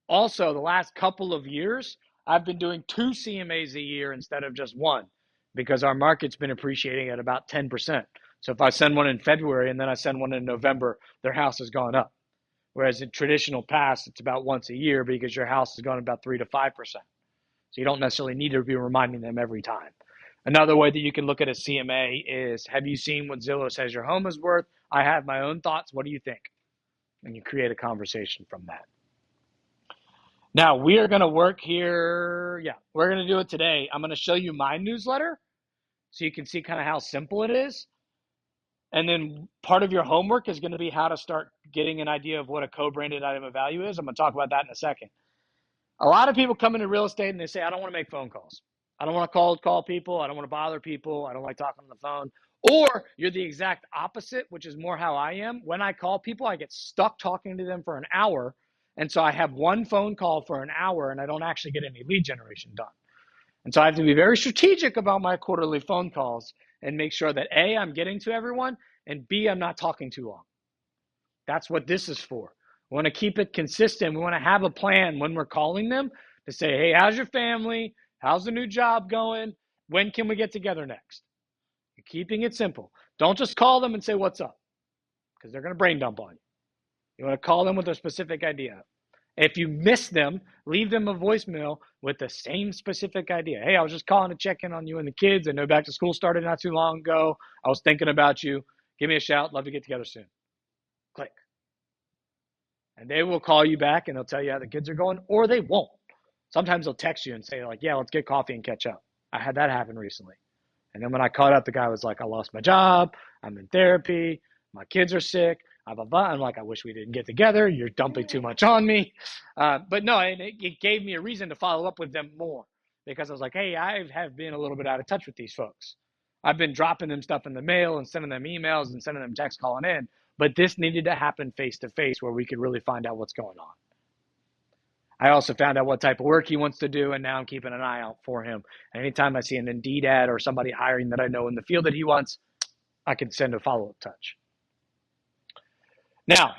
Also, the last couple of years, I've been doing 2 CMAs a year instead of just 1 because our market's been appreciating at about 10%. So if I send one in February and then I send one in November, their house has gone up. Whereas in traditional past, it's about once a year because your house has gone about 3 to 5%. So you don't necessarily need to be reminding them every time. Another way that you can look at a CMA is, have you seen what Zillow says your home is worth? I have my own thoughts. What do you think? And you create a conversation from that. Now we are going to work here. Yeah, we're going to do it today. I'm going to show you my newsletter so you can see kind of how simple it is. And then part of your homework is going to be how to start getting an idea of what a co-branded item of value is. I'm going to talk about that in a second. A lot of people come into real estate and they say, I don't want to make phone calls. I don't want to call people. I don't want to bother people. I don't like talking on the phone. Or you're the exact opposite, which is more how I am. When I call people, I get stuck talking to them for an hour. And so I have one phone call for an hour and I don't actually get any lead generation done. And so I have to be very strategic about my quarterly phone calls and make sure that A, I'm getting to everyone, and B, I'm not talking too long. That's what this is for. We want to keep it consistent. We want to have a plan when we're calling them to say, hey, how's your family? How's the new job going? When can we get together next? You're keeping it simple. Don't just call them and say, what's up? Because they're going to brain dump on you. You want to call them with a specific idea. If you miss them, leave them a voicemail with the same specific idea. Hey, I was just calling to check in on you and the kids. I know back to school started not too long ago. I was thinking about you. Give me a shout. Love to get together soon. Click. And they will call you back and they'll tell you how the kids are going, or they won't. Sometimes they'll text you and say, like, yeah, let's get coffee and catch up. I had that happen recently. And then when I caught up, the guy was like, I lost my job. I'm in therapy. My kids are sick. Blah, blah, blah. I'm like, I wish we didn't get together. You're dumping too much on me. But no, it gave me a reason to follow up with them more because I was like, hey, I have been a little bit out of touch with these folks. I've been dropping them stuff in the mail and sending them emails and sending them texts calling in. But this needed to happen face to face where we could really find out what's going on. I also found out what type of work he wants to do, and now I'm keeping an eye out for him. And anytime I see an Indeed ad or somebody hiring that I know in the field that he wants, I can send a follow-up touch. Now,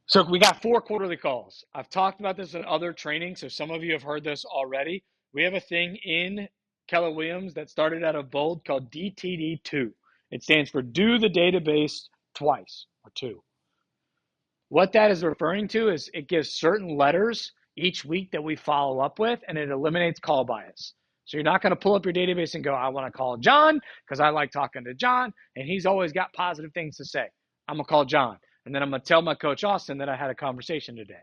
so we got 4 quarterly calls. I've talked about this in other trainings, so some of you have heard this already. We have a thing in Keller Williams that started out of Bold called DTD2. It stands for Do the Database Twice or Two. What that is referring to is it gives certain letters each week that we follow up with, and it eliminates call bias. So you're not going to pull up your database and go, I want to call John because I like talking to John, and he's always got positive things to say. I'm going to call John, and then I'm going to tell my coach Austin that I had a conversation today.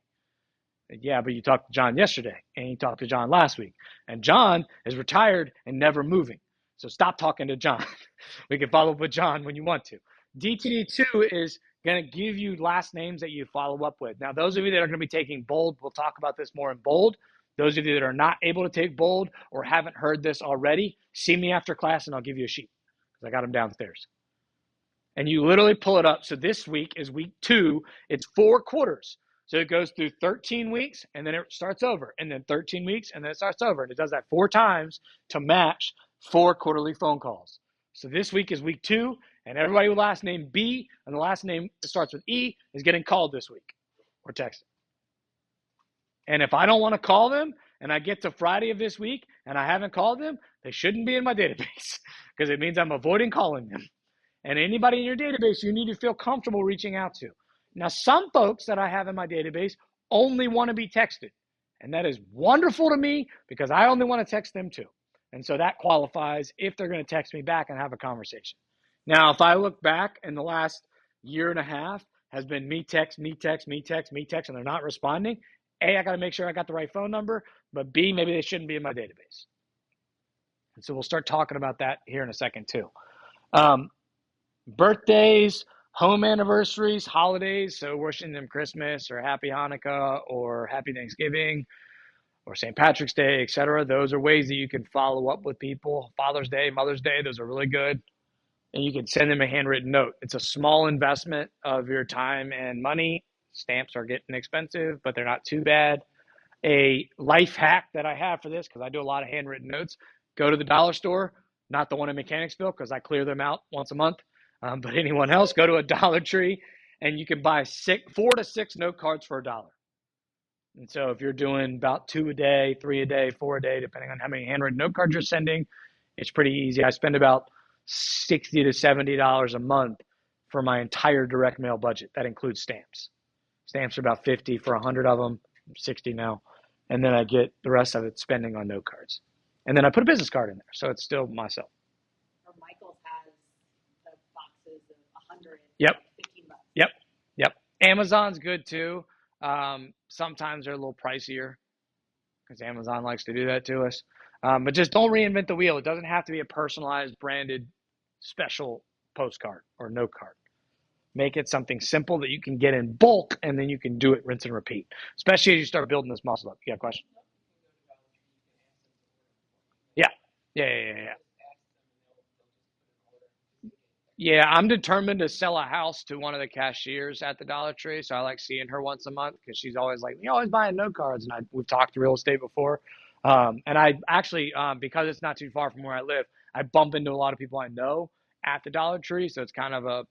Yeah, but you talked to John yesterday, and you talked to John last week. And John is retired and never moving. So stop talking to John. We can follow up with John when you want to. DTD2 is going to give you last names that you follow up with. Now, those of you that are going to be taking Bold, we'll talk about this more in Bold. Those of you that are not able to take Bold or haven't heard this already, see me after class and I'll give you a sheet because I got them downstairs. And you literally pull it up. So this week is week 2. It's 4 quarters. So it goes through 13 weeks and then it starts over, and then 13 weeks and then it starts over. And it does that 4 times to match 4 quarterly phone calls. So this week is week 2, and everybody with last name B and the last name that starts with E is getting called this week or texted. And if I don't want to call them and I get to Friday of this week and I haven't called them, they shouldn't be in my database because it means I'm avoiding calling them. And anybody in your database, you need to feel comfortable reaching out to. Now, some folks that I have in my database only want to be texted. And that is wonderful to me because I only want to text them too. And so that qualifies if they're going to text me back and have a conversation. Now, if I look back in the last year and a half, has been me text, me text, me text, me text, and they're not responding. A, I got to make sure I got the right phone number, but B, maybe they shouldn't be in my database. And so we'll start talking about that here in a second too. Birthdays, home anniversaries, holidays, so wishing them Christmas or Happy Hanukkah or Happy Thanksgiving or St. Patrick's Day, etc. Those are ways that you can follow up with people. Father's Day, Mother's Day, those are really good. And you can send them a handwritten note. It's a small investment of your time and money. Stamps are getting expensive, but they're not too bad. A life hack that I have for this, because I do a lot of handwritten notes, go to the dollar store, not the one in Mechanicsville, because I clear them out once a month. But anyone else, go to a Dollar Tree, and you can buy 4 to 6 note cards for $1. And so if you're doing about 2 a day, 3 a day, 4 a day, depending on how many handwritten note cards you're sending, it's pretty easy. I spend about $60 to $70 a month for my entire direct mail budget. That includes stamps. Stamps are about 50 for 100 of them, 60 now. And then I get the rest of it spending on note cards. And then I put a business card in there, so it's still myself. Or Michael's has the boxes of 100 Yep. 15 bucks. Yep. Amazon's good too. Sometimes they're a little pricier. because Amazon likes to do that to us. But just don't reinvent the wheel. It doesn't have to be a personalized, branded, special postcard or note card. Make it something simple that you can get in bulk, and then you can do it, rinse and repeat. Especially as you start building this muscle up. You got a question? Yeah, yeah. Yeah, I'm determined to sell a house to one of the cashiers at the Dollar Tree. So I like seeing her once a month because she's always like, "You always buying note cards." And we've talked real estate before. And I actually, because it's not too far from where I live, I bump into a lot of people I know at the Dollar Tree. So it's kind of a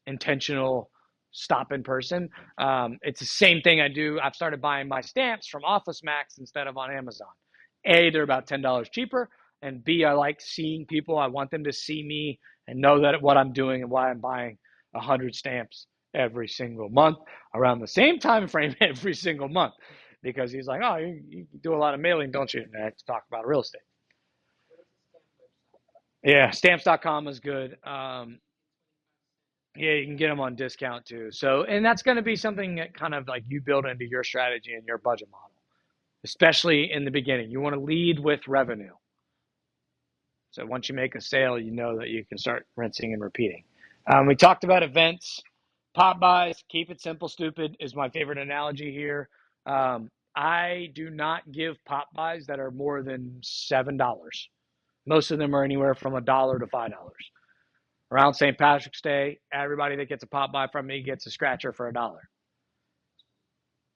intentional stop in person. It's the same thing I do. I've started buying my stamps from Office Max instead of on Amazon. A, they're about $10 cheaper. And B, I like seeing people. I want them to see me and know that what I'm doing and why I'm buying 100 stamps every single month around the same time frame every single month. Because he's like, oh, you do a lot of mailing, don't you? And I talk about real estate. Yeah, stamps.com is good. Yeah, you can get them on discount too. So, and that's going to be something that kind of like you build into your strategy and your budget model, especially in the beginning. You want to lead with revenue. So once you make a sale, you know that you can start rinsing and repeating. We talked about events, pop buys. Keep it simple, stupid is my favorite analogy here. I do not give pop buys that are more than $7. Most of them are anywhere from $1 to $5. Around St. Patrick's Day, everybody that gets a pop buy from me gets a scratcher for $1.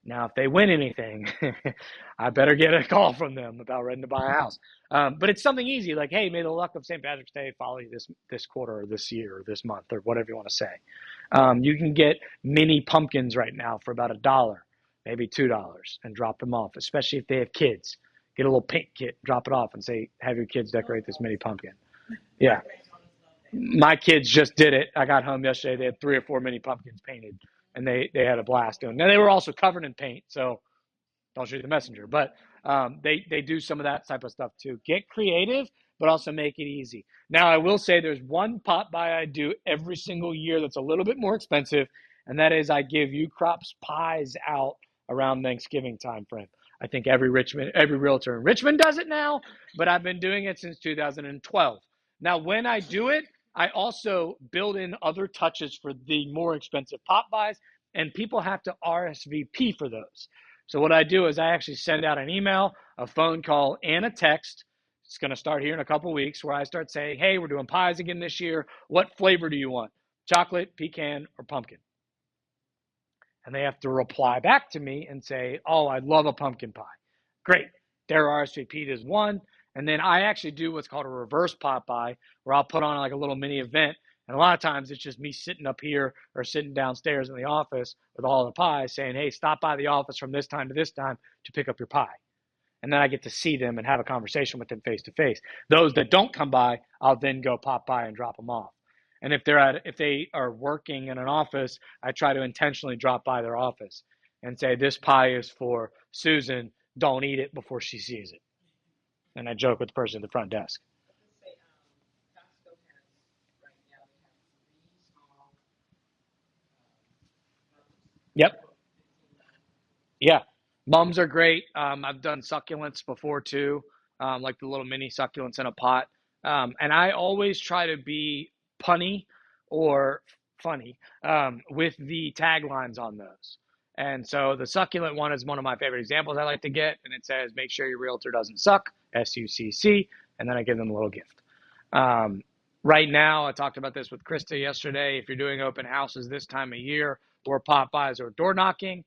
Now, if they win anything, I better get a call from them about ready to buy a house. But it's something easy, like, hey, may the luck of St. Patrick's Day follow you this quarter or this year or this month or whatever you want to say. You can get mini pumpkins right now for about $1, maybe $2, and drop them off, especially if they have kids. Get a little paint kit, drop it off, and say, have your kids decorate this mini pumpkin. Yeah. My kids just did it. I got home yesterday. They had 3 or 4 mini pumpkins painted, and they had a blast doing it. Now, they were also covered in paint, so don't shoot the messenger. But they do some of that type of stuff too. Get creative, but also make it easy. Now, I will say there's one pop buy I do every single year that's a little bit more expensive, and that is I give Ukrop's pies out around Thanksgiving time frame. I think every realtor in Richmond does it now, but I've been doing it since 2012. Now, when I do it, I also build in other touches for the more expensive pop buys, and people have to RSVP for those. So what I do is I actually send out an email, a phone call, and a text. It's going to start here in a couple weeks where I start saying, hey, we're doing pies again this year. What flavor do you want? Chocolate, pecan, or pumpkin? And they have to reply back to me and say, oh, I love a pumpkin pie. Great. Their RSVP is one. And then I actually do what's called a reverse pop by, where I'll put on like a little mini event. And a lot of times it's just me sitting up here or sitting downstairs in the office with all the pies saying, hey, stop by the office from this time to this time to pick up your pie. And then I get to see them and have a conversation with them face to face. Those that don't come by, I'll then go pop by and drop them off. And if they are working in an office, I try to intentionally drop by their office and say, this pie is for Susan. Don't eat it before she sees it. And I joke with the person at the front desk. Yep. Yeah. Mums are great. I've done succulents before too, like the little mini succulents in a pot. And I always try to be punny or funny with the taglines on those. And so the succulent one is one of my favorite examples I like to get. And it says, make sure your realtor doesn't suck, SUCC. And then I give them a little gift. Right now, I talked about this with Krista yesterday. If you're doing open houses this time of year or pop buys or door knocking,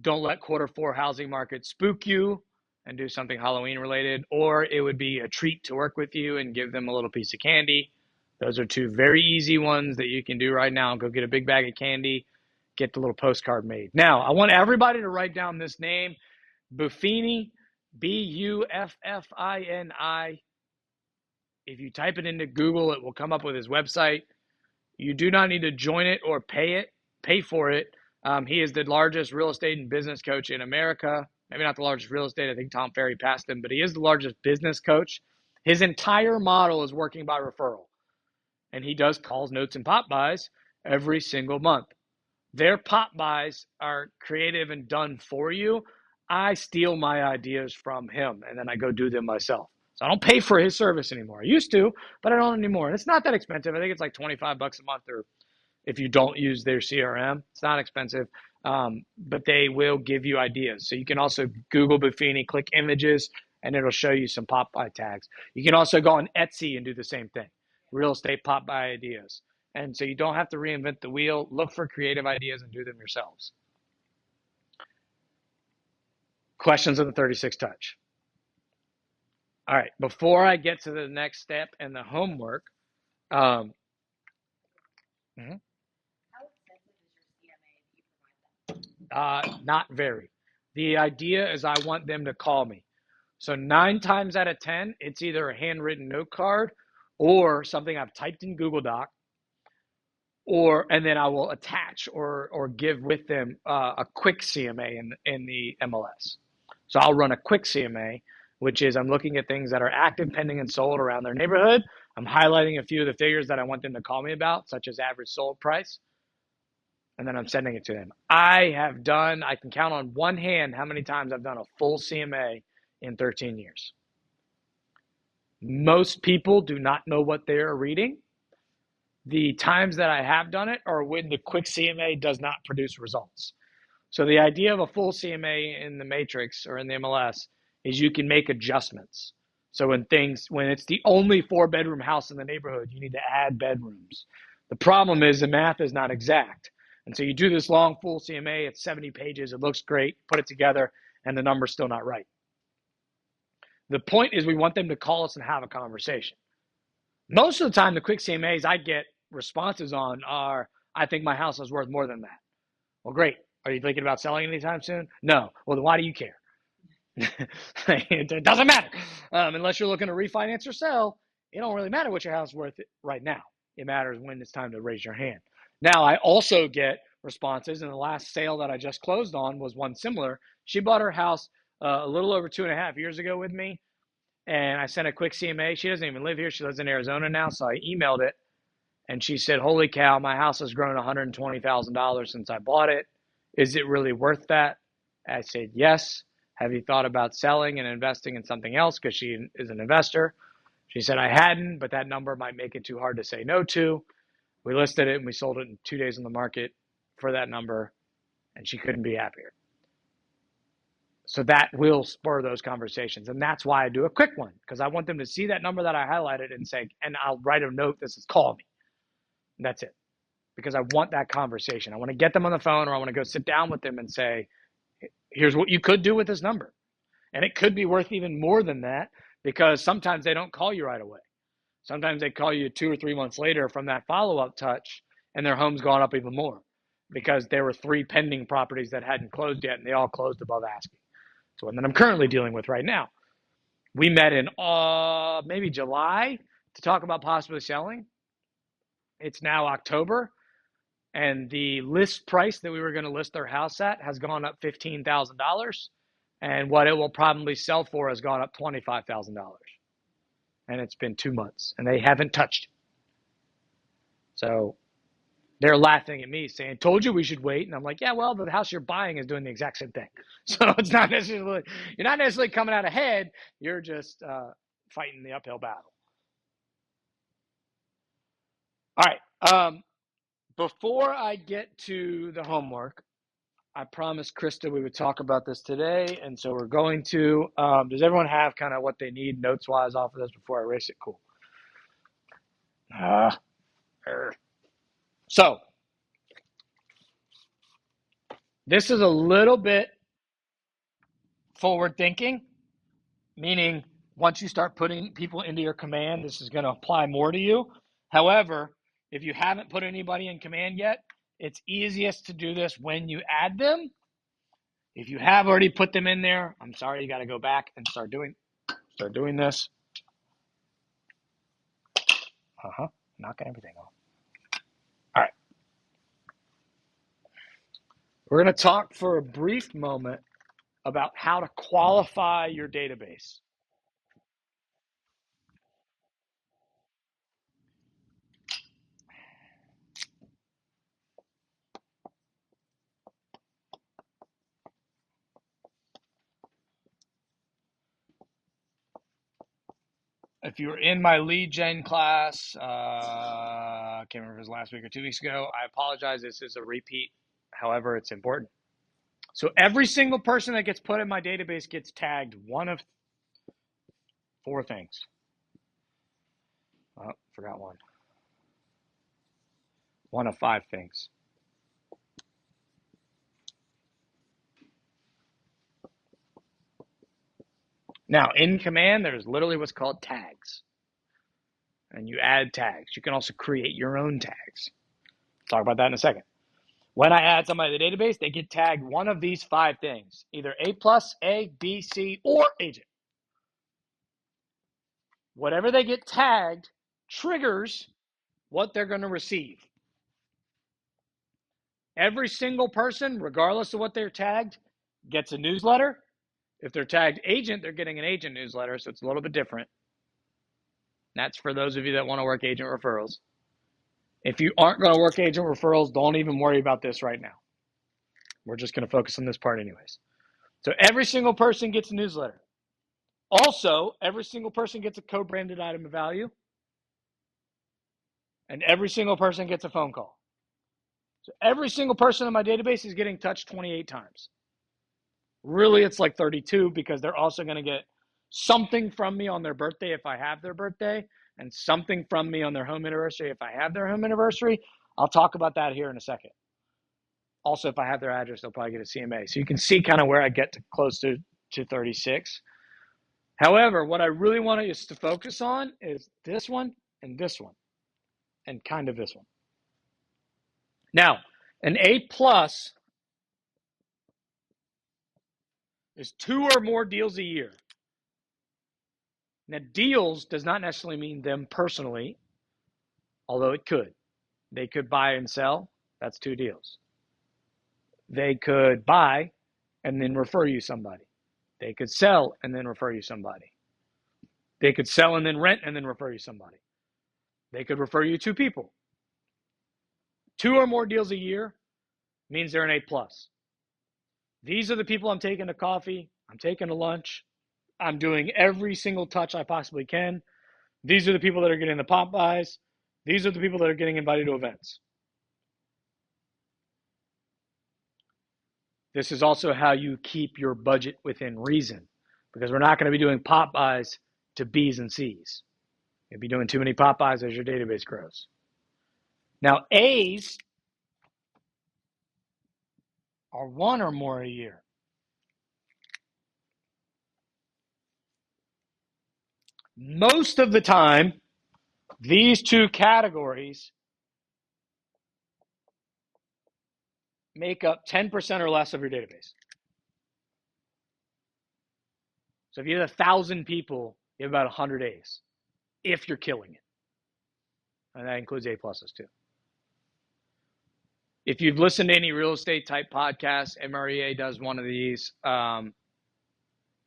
don't let Q4 housing market spook you and do something Halloween related, or it would be a treat to work with you and give them a little piece of candy. Those are two very easy ones that you can do right now. Go get a big bag of candy, get the little postcard made. Now, I want everybody to write down this name, Buffini, Buffini. If you type it into Google, it will come up with his website. You do not need to join it or pay for it. He is the largest real estate and business coach in America. Maybe not the largest real estate. I think Tom Ferry passed him, but he is the largest business coach. His entire model is working by referral. And he does calls, notes, and pop buys every single month. Their pop buys are creative and done for you. I steal my ideas from him and then I go do them myself. So I don't pay for his service anymore. I used to, but I don't anymore. And it's not that expensive. I think it's like 25 bucks a month, or if you don't use their CRM, it's not expensive. But they will give you ideas. So you can also Google Buffini, click images, and it'll show you some pop-by tags. You can also go on Etsy and do the same thing. Real estate pop-by ideas. And so you don't have to reinvent the wheel. Look for creative ideas and do them yourselves. Questions on the 36 touch. All right, before I get to the next step and the homework, mhm. How expensive is your CMA that you provide them? Not very. The idea is I want them to call me. So 9 times out of 10, it's either a handwritten note card or something I've typed in Google Doc, and then I will attach or give with them a quick CMA in the MLS. So I'll run a quick CMA, which is I'm looking at things that are active, pending, and sold around their neighborhood. I'm highlighting a few of the figures that I want them to call me about, such as average sold price, and then I'm sending it to them. I can count on one hand how many times I've done a full CMA in 13 years. Most people do not know what they're reading. The times that I have done it are when the quick CMA does not produce results. So the idea of a full CMA in the matrix or in the MLS is you can make adjustments. So when it's the only 4-bedroom house in the neighborhood, you need to add bedrooms. The problem is the math is not exact. And so you do this long full CMA, it's 70 pages, it looks great, put it together, and the number's still not right. The point is we want them to call us and have a conversation. Most of the time, the quick CMAs I get responses on are, I think my house is worth more than that. Well, great. Are you thinking about selling anytime soon? No. Well, then why do you care? It doesn't matter. Unless you're looking to refinance or sell, it don't really matter what your house is worth right now. It matters when it's time to raise your hand. Now, I also get responses, and the last sale that I just closed on was one similar. She bought her house a little over 2.5 years ago with me, and I sent a quick CMA. She doesn't even live here. She lives in Arizona now, so I emailed it, and she said, holy cow, my house has grown $120,000 since I bought it. Is it really worth that? I said, yes. Have you thought about selling and investing in something else? Because she is an investor. She said, I hadn't, but that number might make it too hard to say no to. We listed it and we sold it in 2 days on the market for that number, and she couldn't be happier. So that will spur those conversations. And that's why I do a quick one, because I want them to see that number that I highlighted and say, and I'll write a note that says, call me. And that's it. Because I want that conversation. I want to get them on the phone, or I want to go sit down with them and say, here's what you could do with this number. And it could be worth even more than that, because sometimes they don't call you right away. Sometimes they call you 2 or 3 months later from that follow-up touch, and their home's gone up even more because there were 3 pending properties that hadn't closed yet, and they all closed above asking. So one that I'm currently dealing with right now. We met in maybe July to talk about possibly selling. It's now October, and the list price that we were going to list their house at has gone up $15,000, and what it will probably sell for has gone up $25,000. And it's been 2 months, and they haven't touched it. So they're laughing at me saying, told you we should wait. And I'm like, yeah, well, the house you're buying is doing the exact same thing. So it's not necessarily, you're not necessarily coming out ahead. You're just fighting the uphill battle. All right. Before I get to the homework, I promised Krista we would talk about this today. And so we're going to, does everyone have kind of what they need notes-wise off of this before I erase it? Cool. So this is a little bit forward thinking, meaning once you start putting people into your command, this is going to apply more to you. However, if you haven't put anybody in command yet, it's easiest to do this when you add them. If you have already put them in there, I'm sorry, you got to go back and start doing this. Knocking everything off. All right. We're going to talk for a brief moment about how to qualify your database. if you were in my lead gen class, I can't remember if it was last week or 2 weeks ago. I apologize. This is a repeat. However, it's important. So every single person that gets put in my database gets tagged one of 4 things. Oh, forgot one. One of 5 things. Now, in command, there's literally what's called tags. And you add tags. You can also create your own tags. Talk about that in a second. When I add somebody to the database, they get tagged one of these 5 things. Either A+, A, B, C, or agent. Whatever they get tagged triggers what they're going to receive. Every single person, regardless of what they're tagged, gets a newsletter. If they're tagged agent, they're getting an agent newsletter, so it's a little bit different. That's for those of you that want to work agent referrals. If you aren't going to work agent referrals, don't even worry about this right now. We're just going to focus on this part anyways. So every single person gets a newsletter. Also, every single person gets a co-branded item of value. And every single person gets a phone call. So every single person in my database is getting touched 28 times. Really, it's like 32 because they're also going to get something from me on their birthday if I have their birthday, and something from me on their home anniversary if I have their home anniversary. I'll talk about that here in a second. Also, if I have their address, they'll probably get a CMA. So you can see kind of where I get to close to 36. However, what I really want us to focus on is this one, and kind of this one. Now, an A+ is 2 or more deals a year. Now, deals does not necessarily mean them personally, although it could. They could buy and sell. That's 2 deals. They could buy and then refer you somebody. They could sell and then refer you somebody. They could sell and then rent and then refer you somebody. They could refer you 2 people. 2 or more deals a year means they're an A+. These are the people I'm taking to coffee. I'm taking to lunch. I'm doing every single touch I possibly can. These are the people that are getting the pop buys. These are the people that are getting invited to events. This is also how you keep your budget within reason, because we're not going to be doing pop buys to B's and C's. You'll be doing too many pop buys as your database grows. Now, A's are 1 or more a year. Most of the time, these 2 categories make up 10% or less of your database. So if you have 1,000 people, you have about 100 A's, if you're killing it. And that includes A pluses too. If you've listened to any real estate type podcasts, MREA does one of these.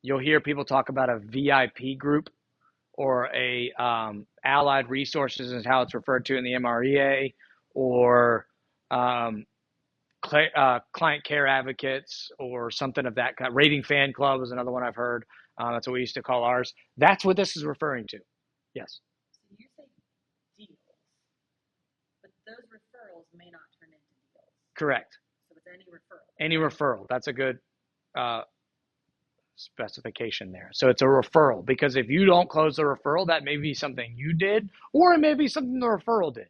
You'll hear people talk about a VIP group or a allied resources is how it's referred to in the MREA, or client care advocates or something of that kind. Rating fan club is another one I've heard. That's what we used to call ours. That's what this is referring to. Yes. So you say deals, but those referrals may not turn into deals. Correct. So it's any referral. Any referral. That's a good specification there. So it's a referral, because if you don't close the referral, that may be something you did, or it may be something the referral did.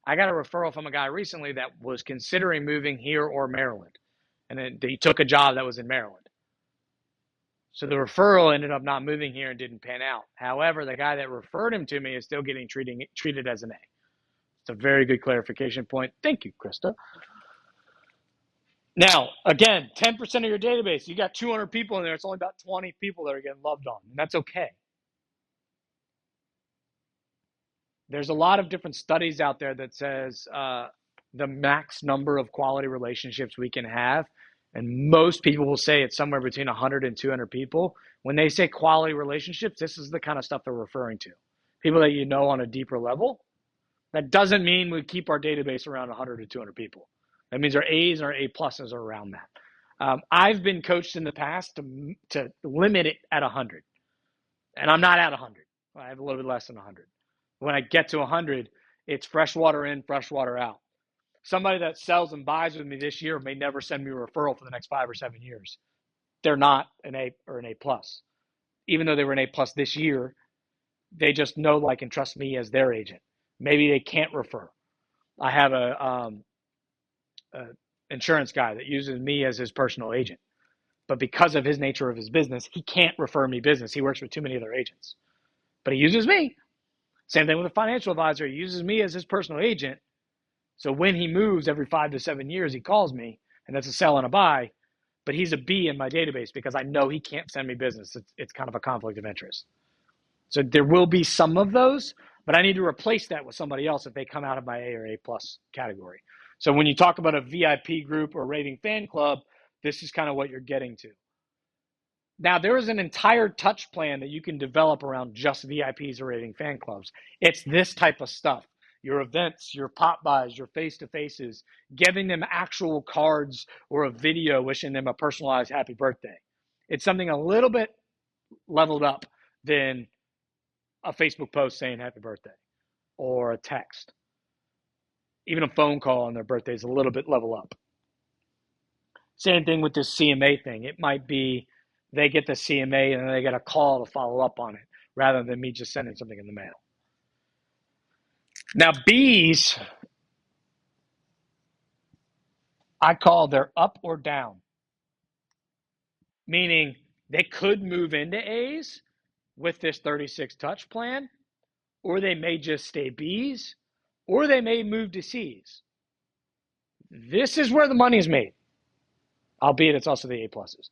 I got a referral from a guy recently that was considering moving here or Maryland, and then he took a job that was in Maryland. So the referral ended up not moving here and didn't pan out. However, the guy that referred him to me is still getting treated as an A. It's a very good clarification point. Thank you, Krista. Now, again, 10% of your database, you got 200 people in there. It's only about 20 people that are getting loved on, and that's okay. There's a lot of different studies out there that says the max number of quality relationships we can have, and most people will say it's somewhere between 100 and 200 people. When they say quality relationships, this is the kind of stuff they're referring to. People that you know on a deeper level. That doesn't mean we keep our database around 100 to 200 people. That means our A's and our A pluses are around that. I've been coached in the past to limit it at 100, and I'm not at 100. I have a little bit less than 100. When I get to 100, it's fresh water in, fresh water out. Somebody that sells and buys with me this year may never send me a referral for the next 5 or 7 years. They're not an A or an A plus. Even though they were an A plus this year, they just know, like, and trust me as their agent. Maybe they can't refer. I have a insurance guy that uses me as his personal agent, but because of his nature of his business, he can't refer me business. He works with too many other agents, but he uses me. Same thing with a financial advisor. He uses me as his personal agent. So when he moves every 5 to 7 years, he calls me, and that's a sell and a buy. But he's a B in my database because I know he can't send me business. It's kind of a conflict of interest. So there will be some of those, but I need to replace that with somebody else if they come out of my A or A plus category. So when you talk about a VIP group or raving fan club, this is kind of what you're getting to. Now, there is an entire touch plan that you can develop around just VIPs or raving fan clubs. It's this type of stuff. Your events, your pop buys, your face-to-faces, giving them actual cards or a video wishing them a personalized happy birthday. It's something a little bit leveled up than a Facebook post saying happy birthday or a text. Even a phone call on their birthday is a little bit level up. Same thing with this CMA thing. It might be they get the CMA and then they get a call to follow up on it rather than me just sending something in the mail. Now, Bs, I call they're up or down, meaning they could move into A's with this 36 touch plan, or they may just stay Bs, or they may move to C's. This is where the money is made, albeit it's also the A pluses.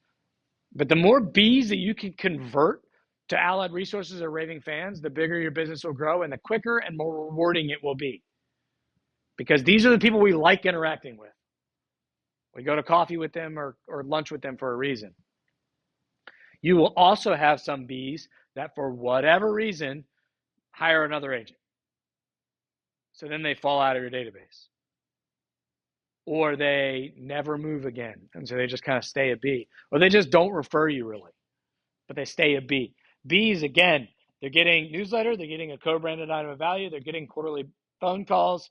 But the more Bs that you can convert to Allied Resources or raving fans, the bigger your business will grow and the quicker and more rewarding it will be. Because these are the people we like interacting with. We go to coffee with them or lunch with them for a reason. You will also have some Bs that, for whatever reason, hire another agent. So then they fall out of your database. Or they never move again. And so they just kind of stay a B. Or they just don't refer you really, but they stay a B. Bs, again, they're getting newsletter, they're getting a co-branded item of value, they're getting quarterly phone calls,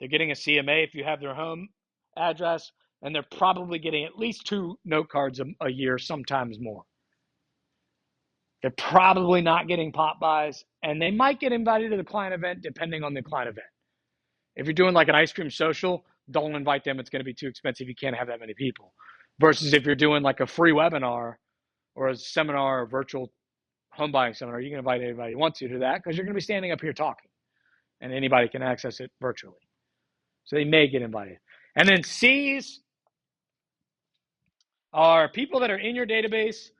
they're getting a CMA if you have their home address, and they're probably getting at least 2 note cards a year, sometimes more. They're probably not getting pop buys, and they might get invited to the client event depending on the client event. If you're doing like an ice cream social, don't invite them. It's going to be too expensive. You can't have that many people. Versus if you're doing like a free webinar or a seminar or virtual home buying seminar, you can invite anybody you want to that because you're going to be standing up here talking and anybody can access it virtually. So they may get invited. And then C's are people that are in your database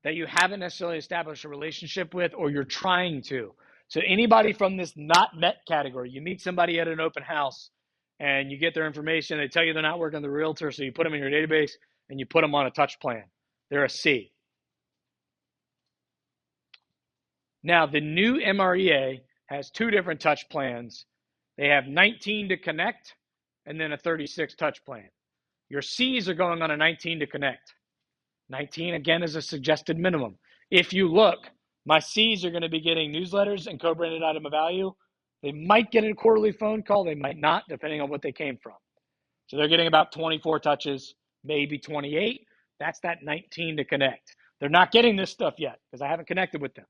that you haven't necessarily established a relationship with or you're trying to. So anybody from this not met category, you meet somebody at an open house and you get their information, they tell you they're not working with the realtor, so you put them in your database and you put them on a touch plan. They're a C. Now, the new MREA has 2 different touch plans. They have 19 to connect and then a 36 touch plan. Your C's are going on a 19 to connect. 19, again, is a suggested minimum. If you look, my C's are going to be getting newsletters and co-branded item of value. They might get a quarterly phone call. They might not, depending on what they came from. So they're getting about 24 touches, maybe 28. That's that 19 to connect. They're not getting this stuff yet because I haven't connected with them.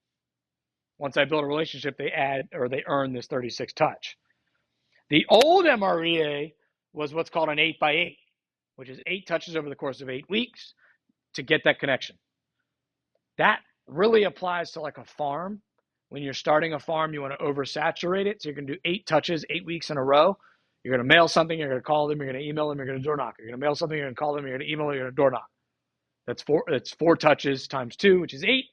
Once I build a relationship, they add or they earn this 36 touch. The old MREA was what's called an 8x8, which is 8 touches over the course of 8 weeks to get that connection. That really applies to like a farm. When you're starting a farm, you want to oversaturate it. So you're going to do 8 touches, 8 weeks in a row. You're going to mail something, you're going to call them, you're going to email them, you're going to door knock. You're going to mail something, you're going to call them, you're going to email them, you're going to door knock. That's 4 touches times 2, which is 8.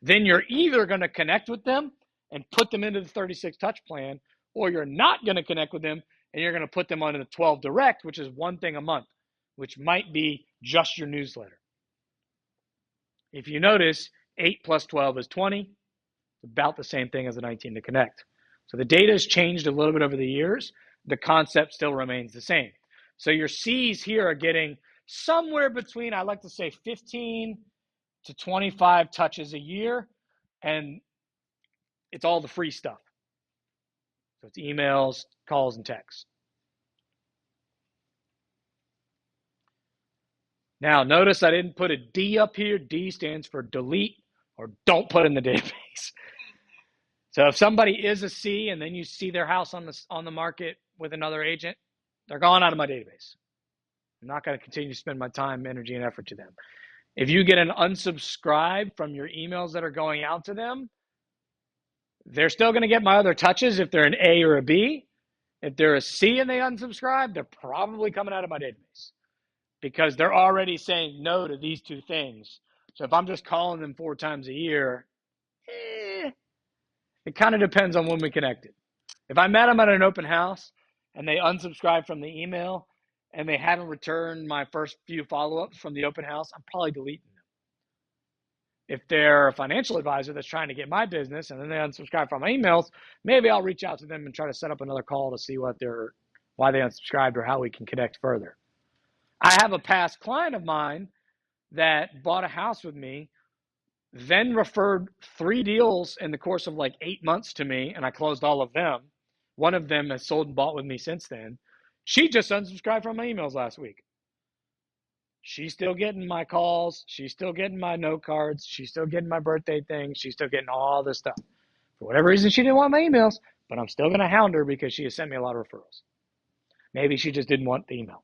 Then you're either going to connect with them and put them into the 36 touch plan, or you're not going to connect with them and you're going to put them on the 12 direct, which is 1 thing a month, which might be just your newsletter. If you notice, 8 plus 12 is 20. It's about the same thing as a 19 to connect. So the data has changed a little bit over the years. The concept still remains the same. So your C's here are getting somewhere between, I like to say, 15 to 25 touches a year. And It's all the free stuff. So it's emails, calls, and texts. Now, notice I didn't put a D up here. D stands for delete or don't put in the database. So if somebody is a C and then you see their house on the market with another agent, they're gone out of my database. I'm not going to continue to spend my time, energy, and effort to them. If you get an unsubscribe from your emails that are going out to them, they're still going to get my other touches if they're an A or a B. If they're a C and they unsubscribe, they're probably coming out of my database because they're already saying no to these two things. So if I'm just calling them 4 times a year, it kind of depends on when we connected. If I met them at an open house and they unsubscribed from the email and they haven't returned my first few follow-ups from the open house, I'm probably deleting them. If they're a financial advisor that's trying to get my business and then they unsubscribe from my emails, maybe I'll reach out to them and try to set up another call to see why they unsubscribed or how we can connect further. I have a past client of mine that bought a house with me, then referred 3 deals in the course of like 8 months to me, and I closed all of them. One of them has sold and bought with me since then. She just unsubscribed from my emails last week. She's still getting my calls. She's still getting my note cards. She's still getting my birthday things. She's still getting all this stuff. For whatever reason, she didn't want my emails, but I'm still going to hound her because she has sent me a lot of referrals. Maybe she just didn't want the email.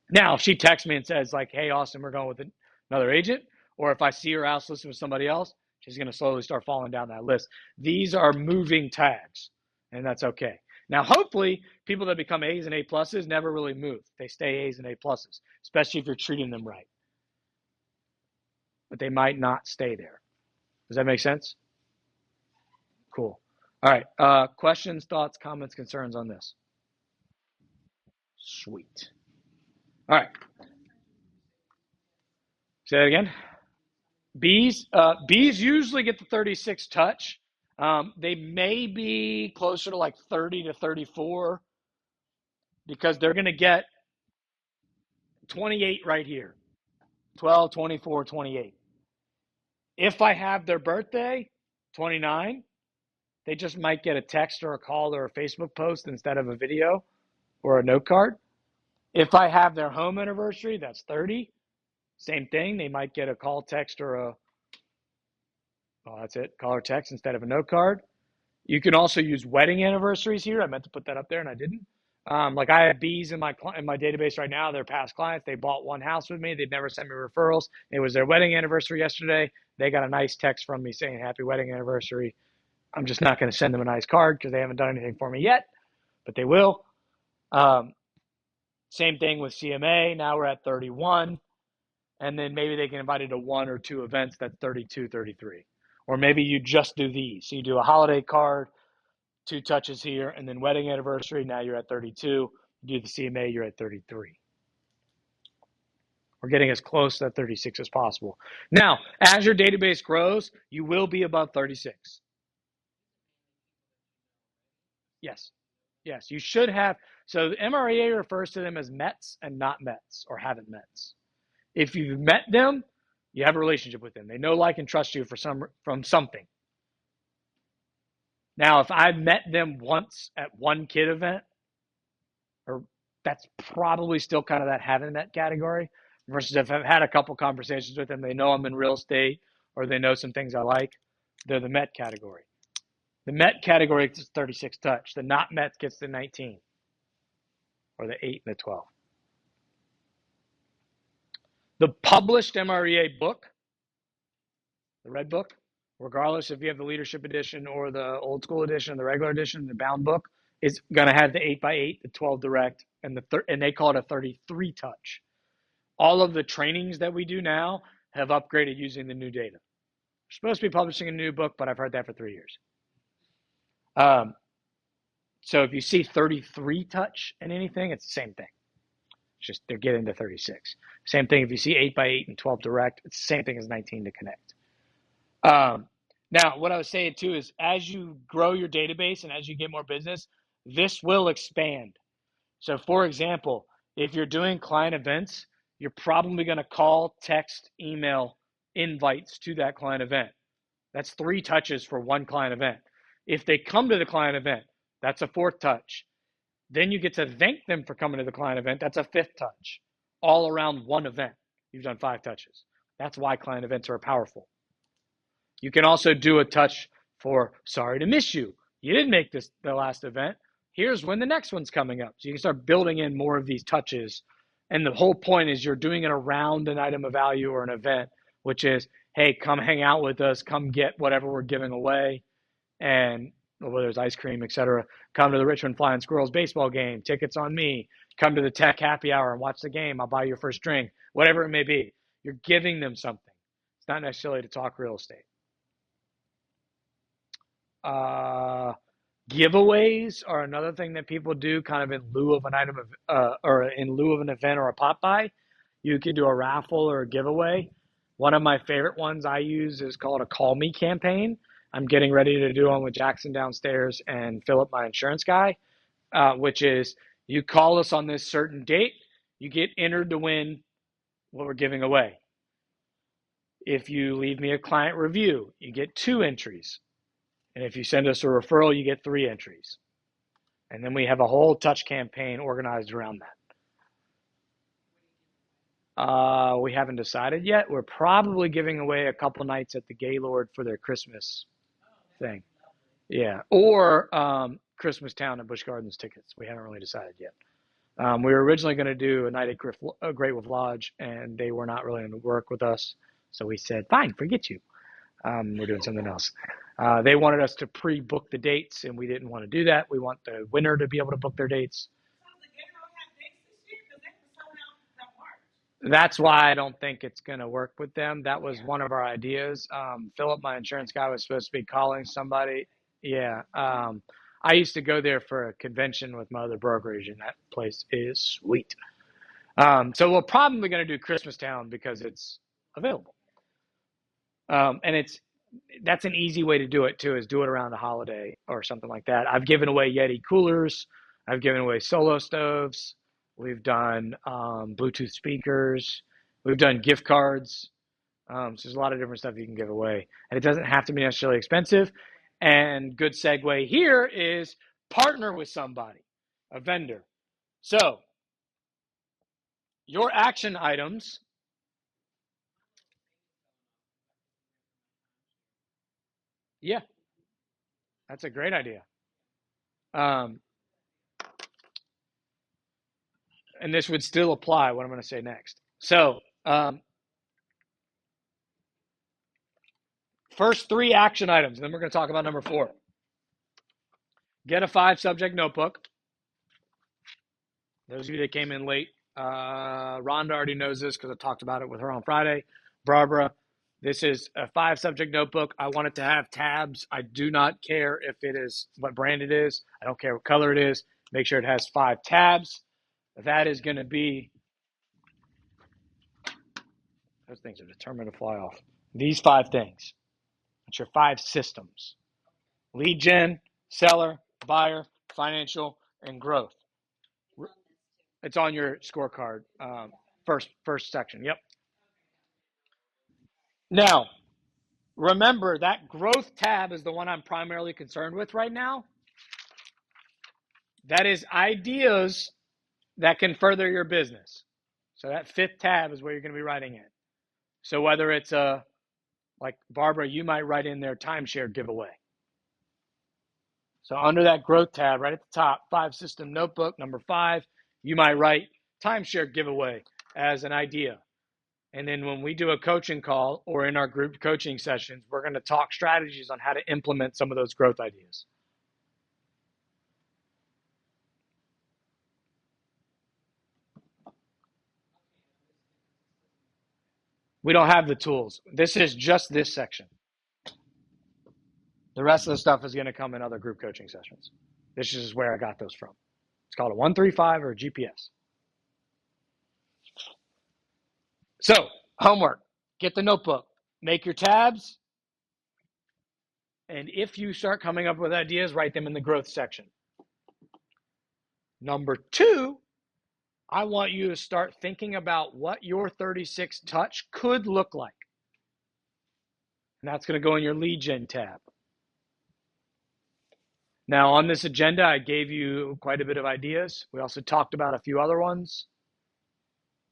Now, if she texts me and says, like, hey, Austin, we're going with another agent, or if I see her house listed with somebody else, she's going to slowly start falling down that list. These are moving tags, and that's okay. Now, hopefully, people that become A's and A pluses never really move. They stay A's and A pluses, especially if you're treating them right. But they might not stay there. Does that make sense? Cool. All right. Questions, thoughts, comments, concerns on this? Sweet. All right. Say that again. Bees usually get the 36 touch. They may be closer to like 30 to 34 because they're going to get 28 right here. 12, 24, 28. If I have their birthday, 29, they just might get a text or a call or a Facebook post instead of a video or a note card. If I have their home anniversary, that's 30. Same thing. They might get a call, text, or that's it, call or text instead of a note card. You can also use wedding anniversaries here. I meant to put that up there and I didn't. Like I have B's in my database right now. They're past clients. They bought one house with me. They'd never sent me referrals. It was their wedding anniversary yesterday. They got a nice text from me saying happy wedding anniversary. I'm just not going to send them a nice card because they haven't done anything for me yet, but they will. Same thing with CMA. Now we're at 31. And then maybe they get invited to 1 or 2 events. That's 32, 33. Or maybe you just do these. So you do a holiday card, 2 touches here, and then wedding anniversary. Now you're at 32. You do the CMA, you're at 33. We're getting as close to that 36 as possible. Now, as your database grows, you will be above 36. Yes. Yes, you should have. So the MREA refers to them as Mets and not Mets or haven't Mets. If you've met them, you have a relationship with them. They know, like, and trust you from something. Now, if I've met them once at one kid event, or that's probably still kind of that haven't met category, versus if I've had a couple conversations with them, they know I'm in real estate, or they know some things I like, they're the Met category. The Met category gets 36 touch. The not Met gets the 19, or the 8 and the 12. The published MREA book, the red book, regardless if you have the leadership edition or the old school edition, the regular edition, the bound book, is going to have the 8x8, the 12 direct, and and they call it a 33 touch. All of the trainings that we do now have upgraded using the new data. We're supposed to be publishing a new book, but I've heard that for 3 years. So if you see 33 touch in anything, it's the same thing. It's just they're getting to 36. Same thing if you see 8x8 and 12 direct, it's the same thing as 19 to connect. Now, what I was saying too is as you grow your database and as you get more business, this will expand. So for example, if you're doing client events, you're probably going to call, text, email invites to that client event. That's 3 touches for one client event. If they come to the client event, that's a 4th touch. Then you get to thank them for coming to the client event. That's a 5th touch. All around one event, you've done 5 touches. That's why client events are powerful. You can also do a touch for sorry to miss you. You didn't make this the last event. Here's when the next one's coming up. So you can start building in more of these touches. And the whole point is you're doing it around an item of value or an event, which is, hey, come hang out with us, come get whatever we're giving away, and whether it's ice cream, etc. Come to the Richmond Flying Squirrels baseball game, tickets on me. Come to the tech happy hour and watch the game. I'll buy you your first drink, whatever it may be. You're giving them something. It's not necessarily to talk real estate. Giveaways are another thing that people do kind of in lieu of an item of, or in lieu of an event or a pop by. You can do a raffle or a giveaway. One of my favorite ones I use is called a call me campaign. I'm getting ready to do one with Jackson downstairs and Philip, my insurance guy, which is you call us on this certain date, you get entered to win what we're giving away. If you leave me a client review, you get 2 entries. And if you send us a referral, you get 3 entries. And then we have a whole touch campaign organized around that. We haven't decided yet. We're probably giving away a couple nights at the Gaylord for their Christmas thing. Yeah. Or Christmas Town at Busch Gardens tickets. We haven't really decided yet. We were originally going to do a night at Great Wolf Lodge, and they were not really going to work with us. So we said, fine, forget you. We're doing something else. They wanted us to pre-book the dates, and we didn't want to do that. We want the winner to be able to book their dates. That's why I don't think it's going to work with them. That was one of our ideas. Philip, my insurance guy, was supposed to be calling somebody. Yeah. I used to go there for a convention with my other brokerage, and that place is sweet. So we're probably going to do Christmas Town because it's available. And that's an easy way to do it too, is do it around a holiday or something like that. I've given away Yeti coolers. I've given away solo stoves. We've done Bluetooth speakers. We've done gift cards. So there's a lot of different stuff you can give away. And it doesn't have to be necessarily expensive. And good segue here is partner with somebody, a vendor. So your action items. Yeah, that's a great idea. And this would still apply what I'm going to say next. So first 3 action items, and then we're going to talk about number 4. Get a 5-subject notebook. Those of you that came in late, Rhonda already knows this because I talked about it with her on Friday. Barbara, this is a 5-subject notebook. I want it to have tabs. I do not care if it is what brand it is. I don't care what color it is. Make sure it has 5 tabs. That is going to be, those things are determined to fly off. These 5 things. It's your 5 systems. Lead gen, seller, buyer, financial, and growth. It's on your scorecard, first section. Yep. Now, remember that growth tab is the one I'm primarily concerned with right now. That is ideas that can further your business. So that 5th tab is where you're going to be writing in. So whether it's like Barbara, you might write in there timeshare giveaway. So under that growth tab, right at the top, 5 system notebook, number 5, you might write timeshare giveaway as an idea. And then when we do a coaching call or in our group coaching sessions, we're going to talk strategies on how to implement some of those growth ideas. We don't have the tools. This is just this section. The rest of the stuff is going to come in other group coaching sessions. This is where I got those from. It's called a 135 or a GPS. So, homework. Get the notebook. Make your tabs. And if you start coming up with ideas, write them in the growth section. Number 2, I want you to start thinking about what your 36 touch could look like. And that's going to go in your lead gen tab. Now, on this agenda, I gave you quite a bit of ideas. We also talked about a few other ones.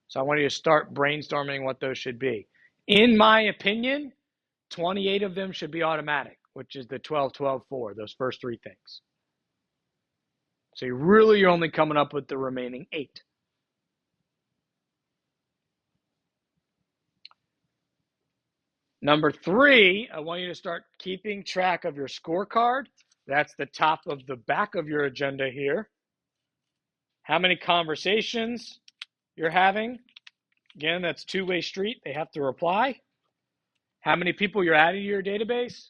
So I want you to start brainstorming what those should be. In my opinion, 28 of them should be automatic, which is the 12, 12, 4, those first three things. So you're only coming up with the remaining 8. Number 3, I want you to start keeping track of your scorecard. That's the top of the back of your agenda here. How many conversations you're having. Again, that's two-way street. They have to reply. How many people you're adding to your database.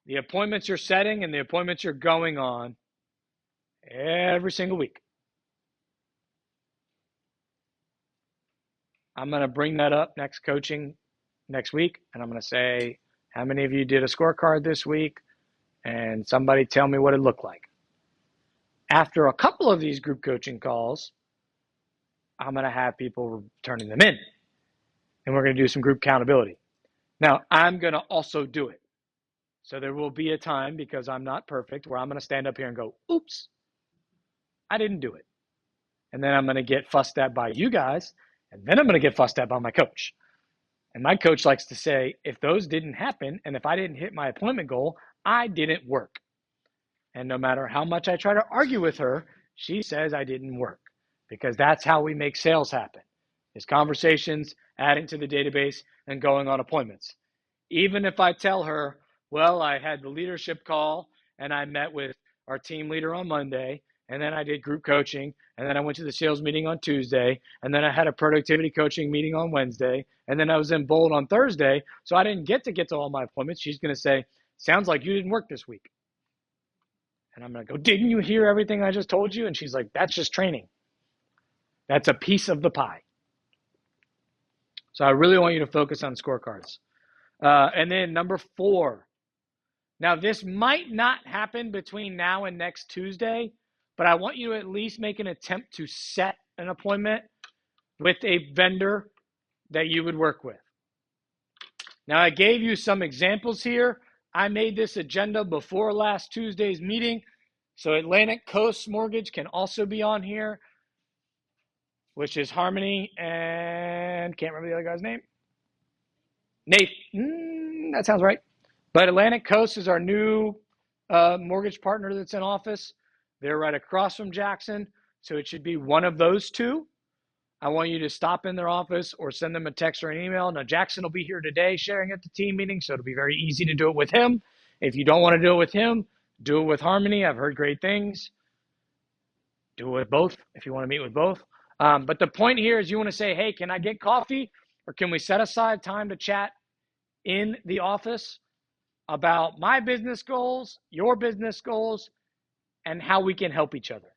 The appointments you're setting and the appointments you're going on every single week. I'm going to bring that up next coaching next week, and I'm going to say, how many of you did a scorecard this week? And somebody tell me what it looked like. After a couple of these group coaching calls, I'm going to have people turning them in, and we're going to do some group accountability. Now, I'm going to also do it. So there will be a time, because I'm not perfect, where I'm going to stand up here and go, oops, I didn't do it. And then I'm going to get fussed at by you guys, and then I'm going to get fussed at by my coach. And my coach likes to say, if those didn't happen, and if I didn't hit my appointment goal, I didn't work. And no matter how much I try to argue with her, she says I didn't work, because that's how we make sales happen, is conversations, adding to the database, and going on appointments. Even if I tell her, well, I had the leadership call, and I met with our team leader on Monday, and then I did group coaching, and then I went to the sales meeting on Tuesday, and then I had a productivity coaching meeting on Wednesday, and then I was in Bold on Thursday, so I didn't get to all my appointments. She's going to say, sounds like you didn't work this week. And I'm going to go, didn't you hear everything I just told you? And she's like, that's just training. That's a piece of the pie. So I really want you to focus on scorecards. And then number 4. Now, this might not happen between now and next Tuesday, but I want you to at least make an attempt to set an appointment with a vendor that you would work with. Now, I gave you some examples here. I made this agenda before last Tuesday's meeting, so Atlantic Coast Mortgage can also be on here, which is Harmony and can't remember the other guy's name. Nate, that sounds right. But Atlantic Coast is our new mortgage partner that's in office. They're right across from Jackson, so it should be one of those two. I want you to stop in their office or send them a text or an email. Now, Jackson will be here today sharing at the team meeting, so it'll be very easy to do it with him. If you don't want to do it with him, do it with Harmony. I've heard great things. Do it with both if you want to meet with both. But the point here is you want to say, hey, can I get coffee? Or can we set aside time to chat in the office about my business goals, your business goals, and how we can help each other?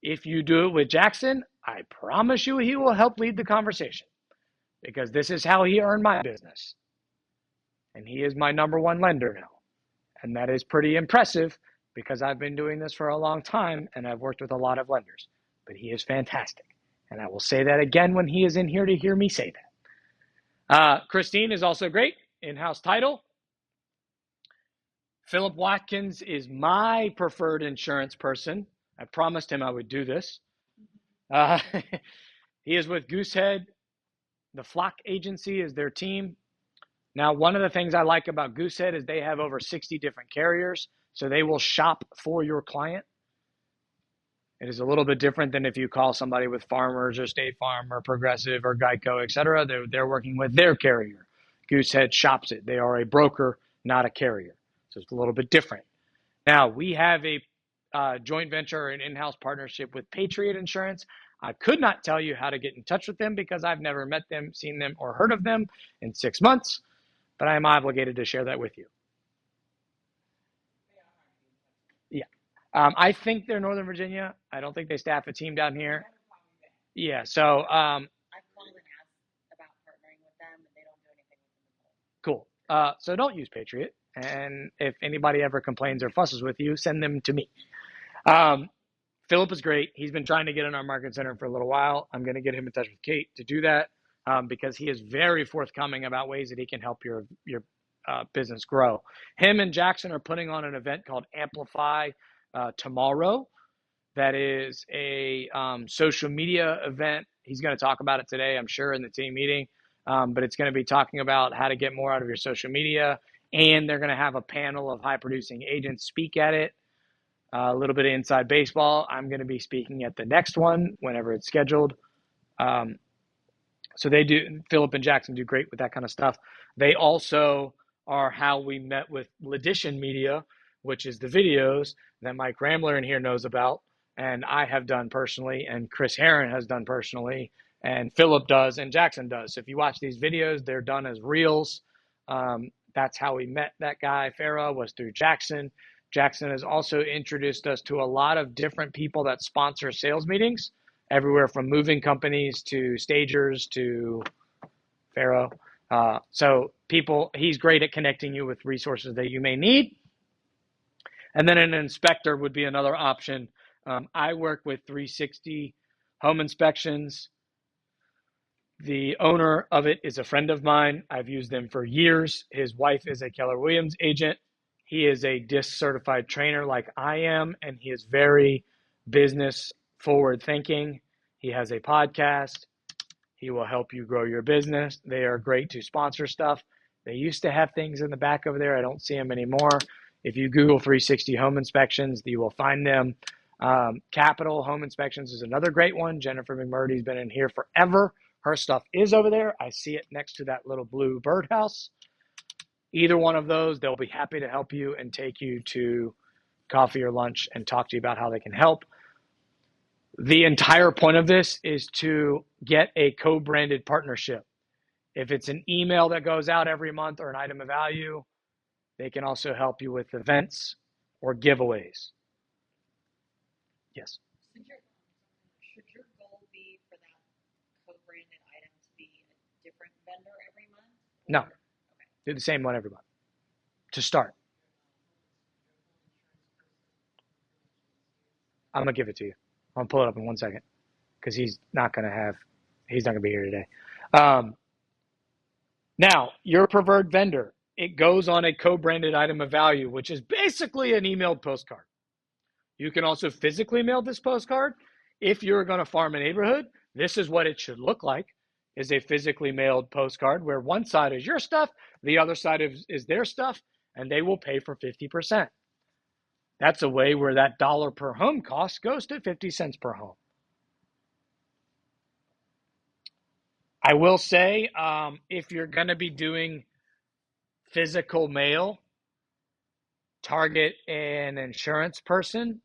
If you do it with Jackson, I promise you he will help lead the conversation, because this is how he earned my business. And he is my number 1 lender now. And that is pretty impressive, because I've been doing this for a long time and I've worked with a lot of lenders. But he is fantastic. And I will say that again when he is in here to hear me say that. Christine is also great, in-house title. Philip Watkins is my preferred insurance person. I promised him I would do this. He is with Goosehead. The Flock Agency is their team. Now, one of the things I like about Goosehead is they have over 60 different carriers, so they will shop for your client. It is a little bit different than if you call somebody with Farmers or State Farm or Progressive or Geico, et cetera. They're working with their carrier. Goosehead shops it. They are a broker, not a carrier. So it's a little bit different. Now, we have a joint venture, an in-house partnership with Patriot Insurance. I could not tell you how to get in touch with them because I've never met them, seen them, or heard of them in 6 months, but I am obligated to share that with you. Yeah. I think they're Northern Virginia. I don't think they staff a team down here. Yeah, so I've called and asked about partnering with them, and they don't do anything with them. cool. So don't use Patriot. And if anybody ever complains or fusses with you, send them to me. Philip is great. He's been trying to get in our market center for a little while. I'm going to get him in touch with Kate to do that. because he is very forthcoming about ways that he can help your business grow. Him and Jackson are putting on an event called Amplify tomorrow. That is a social media event. He's going to talk about it today, I'm sure, in the team meeting. But it's going to be talking about how to get more out of your social media. And they're going to have a panel of high producing agents speak at it. A little bit of inside baseball. I'm going to be speaking at the next one whenever it's scheduled. So they do, Philip and Jackson do great with that kind of stuff. They also are how we met with Ledition Media, which is the videos that Mike Ramler in here knows about, and I have done personally, and Chris Herron has done personally, and Philip does, and Jackson does. So if you watch these videos, they're done as reels. That's how we met that guy, Farah, was through Jackson. Jackson has also introduced us to a lot of different people that sponsor sales meetings, everywhere from moving companies to stagers to Farah. So he's great at connecting you with resources that you may need. And then an inspector would be another option. I work with 360 Home Inspections. The owner of it is a friend of mine. I've used them for years. His wife is a Keller Williams agent. He is a DISC certified trainer like I am, and he is very business forward thinking. He has a podcast. He will help you grow your business. They are great to sponsor stuff. They used to have things in the back over there. I don't see them anymore. If you Google 360 Home Inspections, you will find them. Capital Home Inspections is another great one. Jennifer McMurdy's been in here forever. Her stuff is over there. I see it next to that little blue birdhouse. Either one of those, they'll be happy to help you and take you to coffee or lunch and talk to you about how they can help. The entire point of this is to get a co-branded partnership. If it's an email that goes out every month or an item of value, they can also help you with events or giveaways. Yes. Should your goal be for that co-branded item to be a different vendor every month? No. Okay. Do the same one every month to start. I'm going to give it to you. I'll pull it up in 1 second because he's not going to be here today. Now, your preferred vendor, it goes on a co-branded item of value, which is basically an emailed postcard. You can also physically mail this postcard. If you're going to farm a neighborhood, this is what it should look like, is a physically mailed postcard where one side is your stuff, the other side is their stuff, and they will pay for 50%. That's a way where that dollar per home cost goes to 50 cents per home. I will say, if you're going to be doing physical mail, target an insurance person,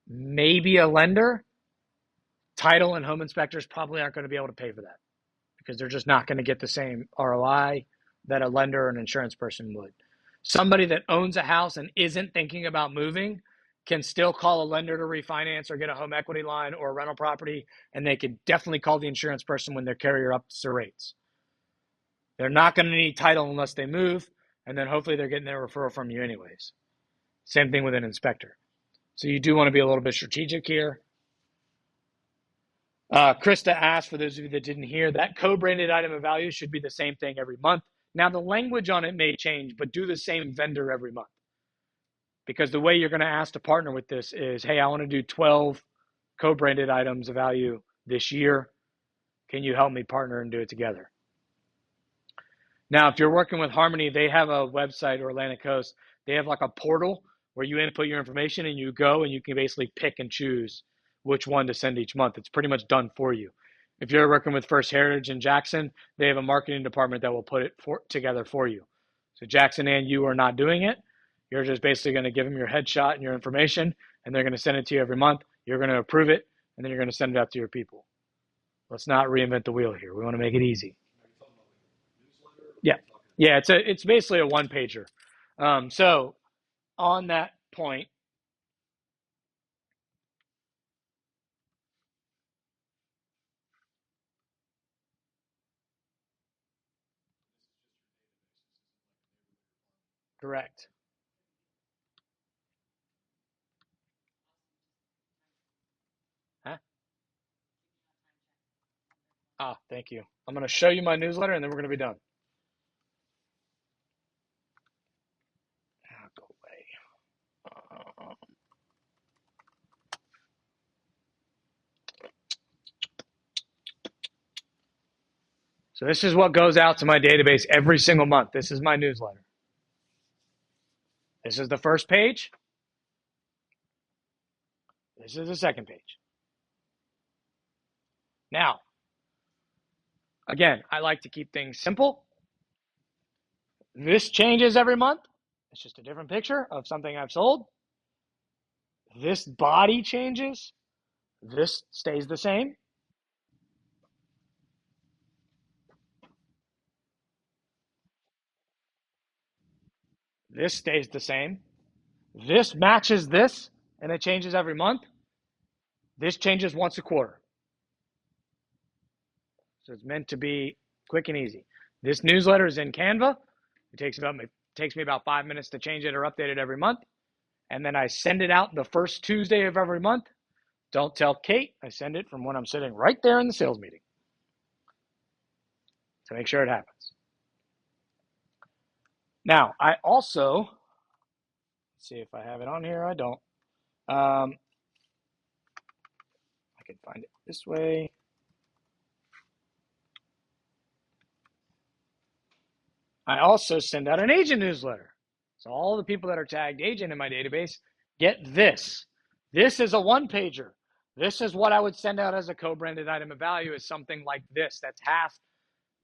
maybe a lender. Title and home inspectors probably aren't going to be able to pay for that because they're just not going to get the same ROI that a lender or an insurance person would. Somebody that owns a house and isn't thinking about moving can still call a lender to refinance or get a home equity line or a rental property, and they could definitely call the insurance person when their carrier ups their rates. They're not going to need title unless they move, and then hopefully they're getting their referral from you anyways. Same thing with an inspector. So you do want to be a little bit strategic here. Krista asked, for those of you that didn't hear, that co-branded item of value should be the same thing every month. Now, the language on it may change, but do the same vendor every month. Because the way you're going to ask to partner with this is, hey, I want to do 12 co-branded items of value this year. Can you help me partner and do it together? Now, if you're working with Harmony, they have a website, or Atlantic Coast. They have like a portal where you input your information and you go and you can basically pick and choose which one to send each month. It's pretty much done for you. If you're working with First Heritage in Jackson, they have a marketing department that will put it together for you. So Jackson and you are not doing it. You're just basically going to give them your headshot and your information, and they're going to send it to you every month. You're going to approve it, and then you're going to send it out to your people. Let's not reinvent the wheel here. We want to make it easy. Yeah. Yeah, it's basically a one-pager. So on that point, correct. Huh? Thank you. I'm going to show you my newsletter and then we're going to be done. Go away. So this is what goes out to my database every single month. This is my newsletter. This is the first page. This is the second page. Now, again, I like to keep things simple. This changes every month. It's just a different picture of something I've sold. This body changes. This stays the same. This stays the same. This matches this, and it changes every month. This changes once a quarter. So it's meant to be quick and easy. This newsletter is in Canva. It takes me about 5 minutes to change it or update it every month. And then I send it out the first Tuesday of every month. Don't tell Kate. I send it from when I'm sitting right there in the sales meeting to make sure it happens. Now, I also, let's see if I have it on here. I don't. I can find it this way. I also send out an agent newsletter. So all the people that are tagged agent in my database get this. This is a one-pager. This is what I would send out as a co-branded item of value, is something like this. That's half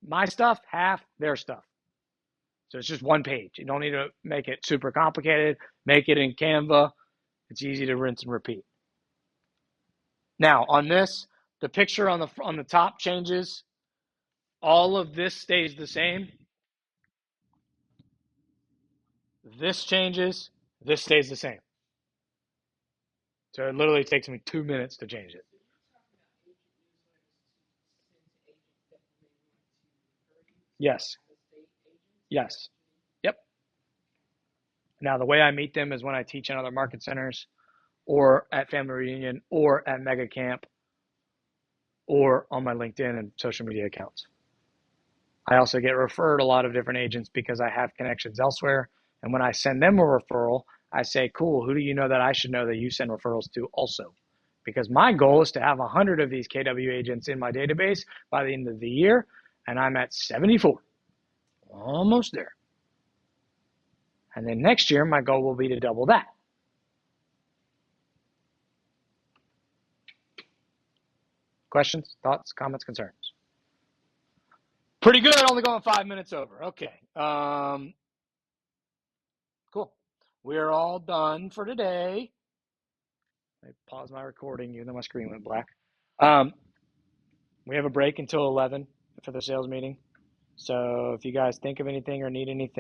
my stuff, half their stuff. So it's just one page. You don't need to make it super complicated. Make it in Canva. It's easy to rinse and repeat. Now on this, the picture on the top changes. All of this stays the same. This changes. This stays the same. So it literally takes me 2 minutes to change it. Yes. Yes. Yep. Now, the way I meet them is when I teach in other market centers or at Family Reunion or at Mega Camp or on my LinkedIn and social media accounts. I also get referred a lot of different agents because I have connections elsewhere. And when I send them a referral, I say, cool, who do you know that I should know that you send referrals to also? Because my goal is to have 100 of these KW agents in my database by the end of the year, and I'm at 74. Almost there. And then next year, my goal will be to double that. Questions, thoughts, comments, concerns? Pretty good, only going 5 minutes over. Okay. Cool. We're all done for today. I paused my recording, even though my screen went black. We have a break until 11 for the sales meeting. So if you guys think of anything or need anything,